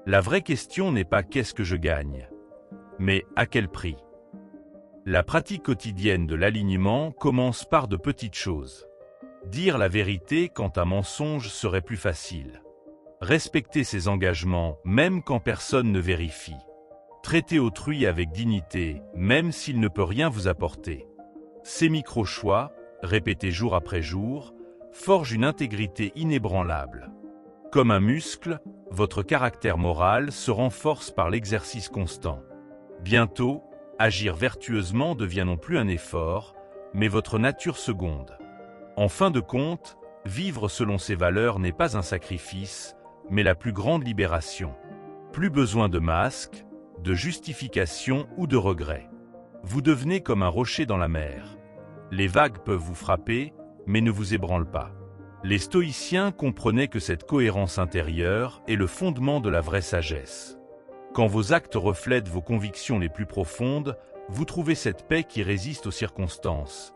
La vraie question n'est pas « qu'est-ce que je gagne ?», mais « à quel prix ?» La pratique quotidienne de l'alignement commence par de petites choses. Dire la vérité quand un mensonge serait plus facile. Respecter ses engagements même quand personne ne vérifie. Traiter autrui avec dignité même s'il ne peut rien vous apporter. Ces micro-choix, répétés jour après jour, forgent une intégrité inébranlable. Comme un muscle, votre caractère moral se renforce par l'exercice constant. Bientôt, agir vertueusement devient non plus un effort, mais votre nature seconde. En fin de compte, vivre selon ses valeurs n'est pas un sacrifice, mais la plus grande libération. Plus besoin de masques, de justifications ou de regrets. Vous devenez comme un rocher dans la mer. Les vagues peuvent vous frapper, mais ne vous ébranlent pas. Les stoïciens comprenaient que cette cohérence intérieure est le fondement de la vraie sagesse. Quand vos actes reflètent vos convictions les plus profondes, vous trouvez cette paix qui résiste aux circonstances.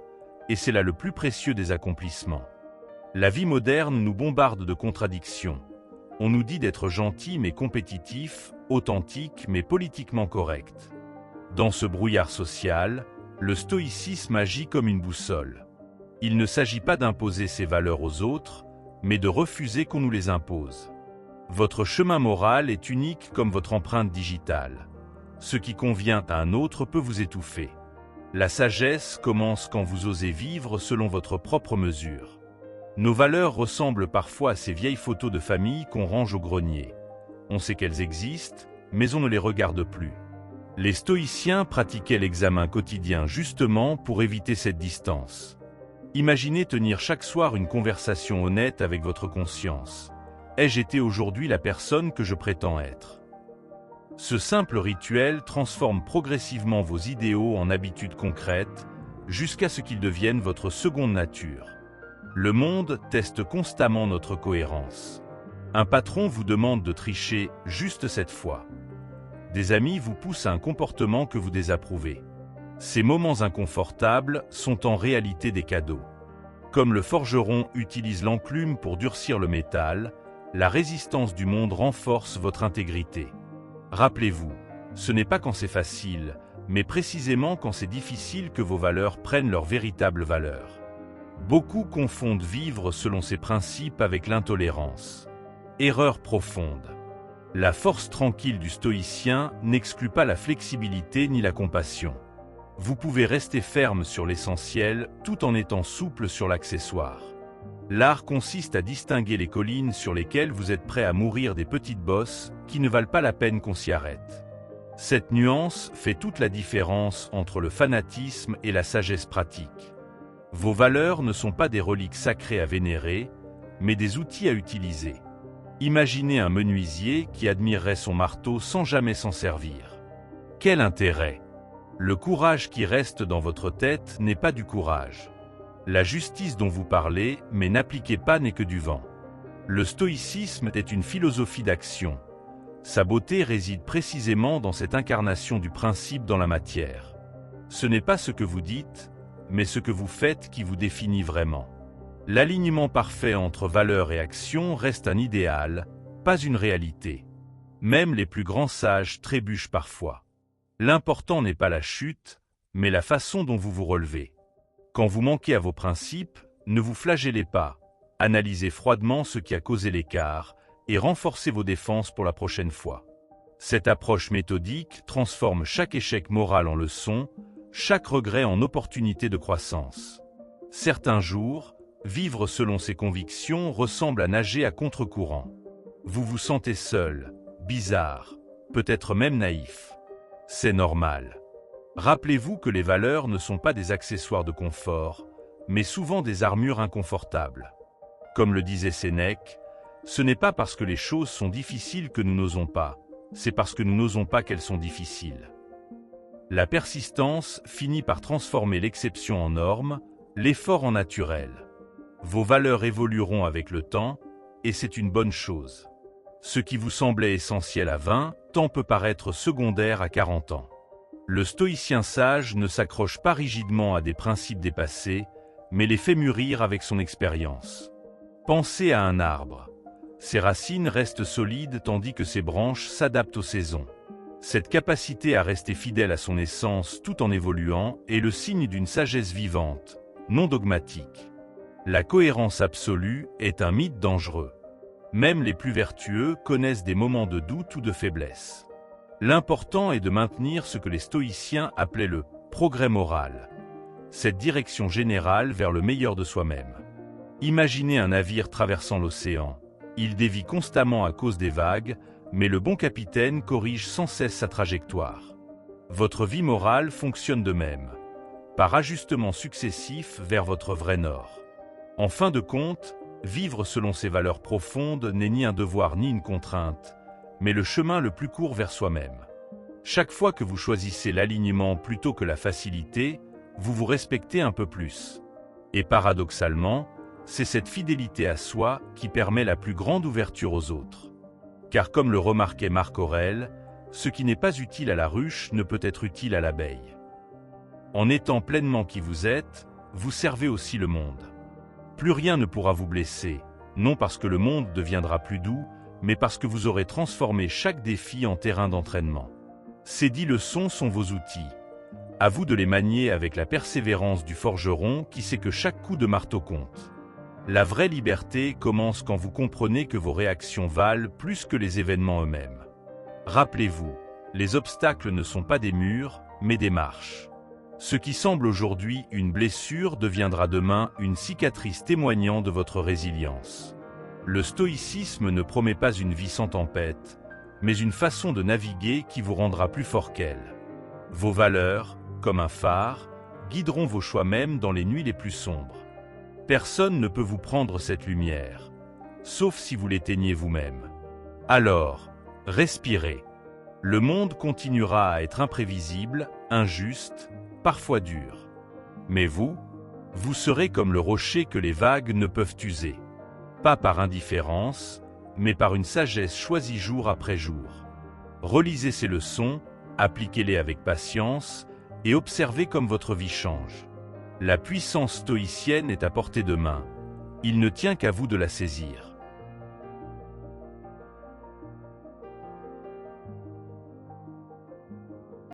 Et c'est là le plus précieux des accomplissements. La vie moderne nous bombarde de contradictions. On nous dit d'être gentil mais compétitif, authentique mais politiquement correct. Dans ce brouillard social, le stoïcisme agit comme une boussole. Il ne s'agit pas d'imposer ses valeurs aux autres, mais de refuser qu'on nous les impose. Votre chemin moral est unique comme votre empreinte digitale. Ce qui convient à un autre peut vous étouffer. La sagesse commence quand vous osez vivre selon votre propre mesure. Nos valeurs ressemblent parfois à ces vieilles photos de famille qu'on range au grenier. On sait qu'elles existent, mais on ne les regarde plus. Les stoïciens pratiquaient l'examen quotidien justement pour éviter cette distance. Imaginez tenir chaque soir une conversation honnête avec votre conscience. Ai-je été aujourd'hui la personne que je prétends être ? Ce simple rituel transforme progressivement vos idéaux en habitudes concrètes, jusqu'à ce qu'ils deviennent votre seconde nature. Le monde teste constamment notre cohérence. Un patron vous demande de tricher juste cette fois. Des amis vous poussent à un comportement que vous désapprouvez. Ces moments inconfortables sont en réalité des cadeaux. Comme le forgeron utilise l'enclume pour durcir le métal, la résistance du monde renforce votre intégrité. Rappelez-vous, ce n'est pas quand c'est facile, mais précisément quand c'est difficile que vos valeurs prennent leur véritable valeur. Beaucoup confondent vivre selon ses principes avec l'intolérance. Erreur profonde. La force tranquille du stoïcien n'exclut pas la flexibilité ni la compassion. Vous pouvez rester ferme sur l'essentiel tout en étant souple sur l'accessoire. L'art consiste à distinguer les collines sur lesquelles vous êtes prêt à mourir des petites bosses qui ne valent pas la peine qu'on s'y arrête. Cette nuance fait toute la différence entre le fanatisme et la sagesse pratique. Vos valeurs ne sont pas des reliques sacrées à vénérer, mais des outils à utiliser. Imaginez un menuisier qui admirerait son marteau sans jamais s'en servir. Quel intérêt ? Le courage qui reste dans votre tête n'est pas du courage. La justice dont vous parlez, mais n'appliquez pas, n'est que du vent. Le stoïcisme est une philosophie d'action. Sa beauté réside précisément dans cette incarnation du principe dans la matière. Ce n'est pas ce que vous dites, mais ce que vous faites qui vous définit vraiment. L'alignement parfait entre valeurs et action reste un idéal, pas une réalité. Même les plus grands sages trébuchent parfois. L'important n'est pas la chute, mais la façon dont vous vous relevez. Quand vous manquez à vos principes, ne vous flagellez pas. Analysez froidement ce qui a causé l'écart et renforcez vos défenses pour la prochaine fois. Cette approche méthodique transforme chaque échec moral en leçon, chaque regret en opportunité de croissance. Certains jours, vivre selon ses convictions ressemble à nager à contre-courant. Vous vous sentez seul, bizarre, peut-être même naïf. C'est normal. Rappelez-vous que les valeurs ne sont pas des accessoires de confort, mais souvent des armures inconfortables. Comme le disait Sénèque, ce n'est pas parce que les choses sont difficiles que nous n'osons pas, c'est parce que nous n'osons pas qu'elles sont difficiles. La persistance finit par transformer l'exception en norme, l'effort en naturel. Vos valeurs évolueront avec le temps, et c'est une bonne chose. Ce qui vous semblait essentiel à 20 ans peut paraître secondaire à 40 ans. Le stoïcien sage ne s'accroche pas rigidement à des principes dépassés, mais les fait mûrir avec son expérience. Pensez à un arbre. Ses racines restent solides tandis que ses branches s'adaptent aux saisons. Cette capacité à rester fidèle à son essence tout en évoluant est le signe d'une sagesse vivante, non dogmatique. La cohérence absolue est un mythe dangereux. Même les plus vertueux connaissent des moments de doute ou de faiblesse. L'important est de maintenir ce que les stoïciens appelaient le progrès moral, cette direction générale vers le meilleur de soi-même. Imaginez un navire traversant l'océan. Il dévie constamment à cause des vagues, mais le bon capitaine corrige sans cesse sa trajectoire. Votre vie morale fonctionne de même, par ajustements successifs vers votre vrai nord. En fin de compte, vivre selon ses valeurs profondes n'est ni un devoir ni une contrainte, mais le chemin le plus court vers soi-même. Chaque fois que vous choisissez l'alignement plutôt que la facilité, vous vous respectez un peu plus. Et paradoxalement, c'est cette fidélité à soi qui permet la plus grande ouverture aux autres. Car comme le remarquait Marc Aurèle, ce qui n'est pas utile à la ruche ne peut être utile à l'abeille. En étant pleinement qui vous êtes, vous servez aussi le monde. Plus rien ne pourra vous blesser, non parce que le monde deviendra plus doux, mais parce que vous aurez transformé chaque défi en terrain d'entraînement. Ces 10 leçons sont vos outils. À vous de les manier avec la persévérance du forgeron qui sait que chaque coup de marteau compte. La vraie liberté commence quand vous comprenez que vos réactions valent plus que les événements eux-mêmes. Rappelez-vous, les obstacles ne sont pas des murs, mais des marches. Ce qui semble aujourd'hui une blessure deviendra demain une cicatrice témoignant de votre résilience. Le stoïcisme ne promet pas une vie sans tempête, mais une façon de naviguer qui vous rendra plus fort qu'elle. Vos valeurs, comme un phare, guideront vos choix même dans les nuits les plus sombres. Personne ne peut vous prendre cette lumière, sauf si vous l'éteignez vous-même. Alors, respirez. Le monde continuera à être imprévisible, injuste, parfois dur. Mais vous serez comme le rocher que les vagues ne peuvent user. Pas par indifférence, mais par une sagesse choisie jour après jour. Relisez ces leçons, appliquez-les avec patience et observez comme votre vie change. La puissance stoïcienne est à portée de main. Il ne tient qu'à vous de la saisir.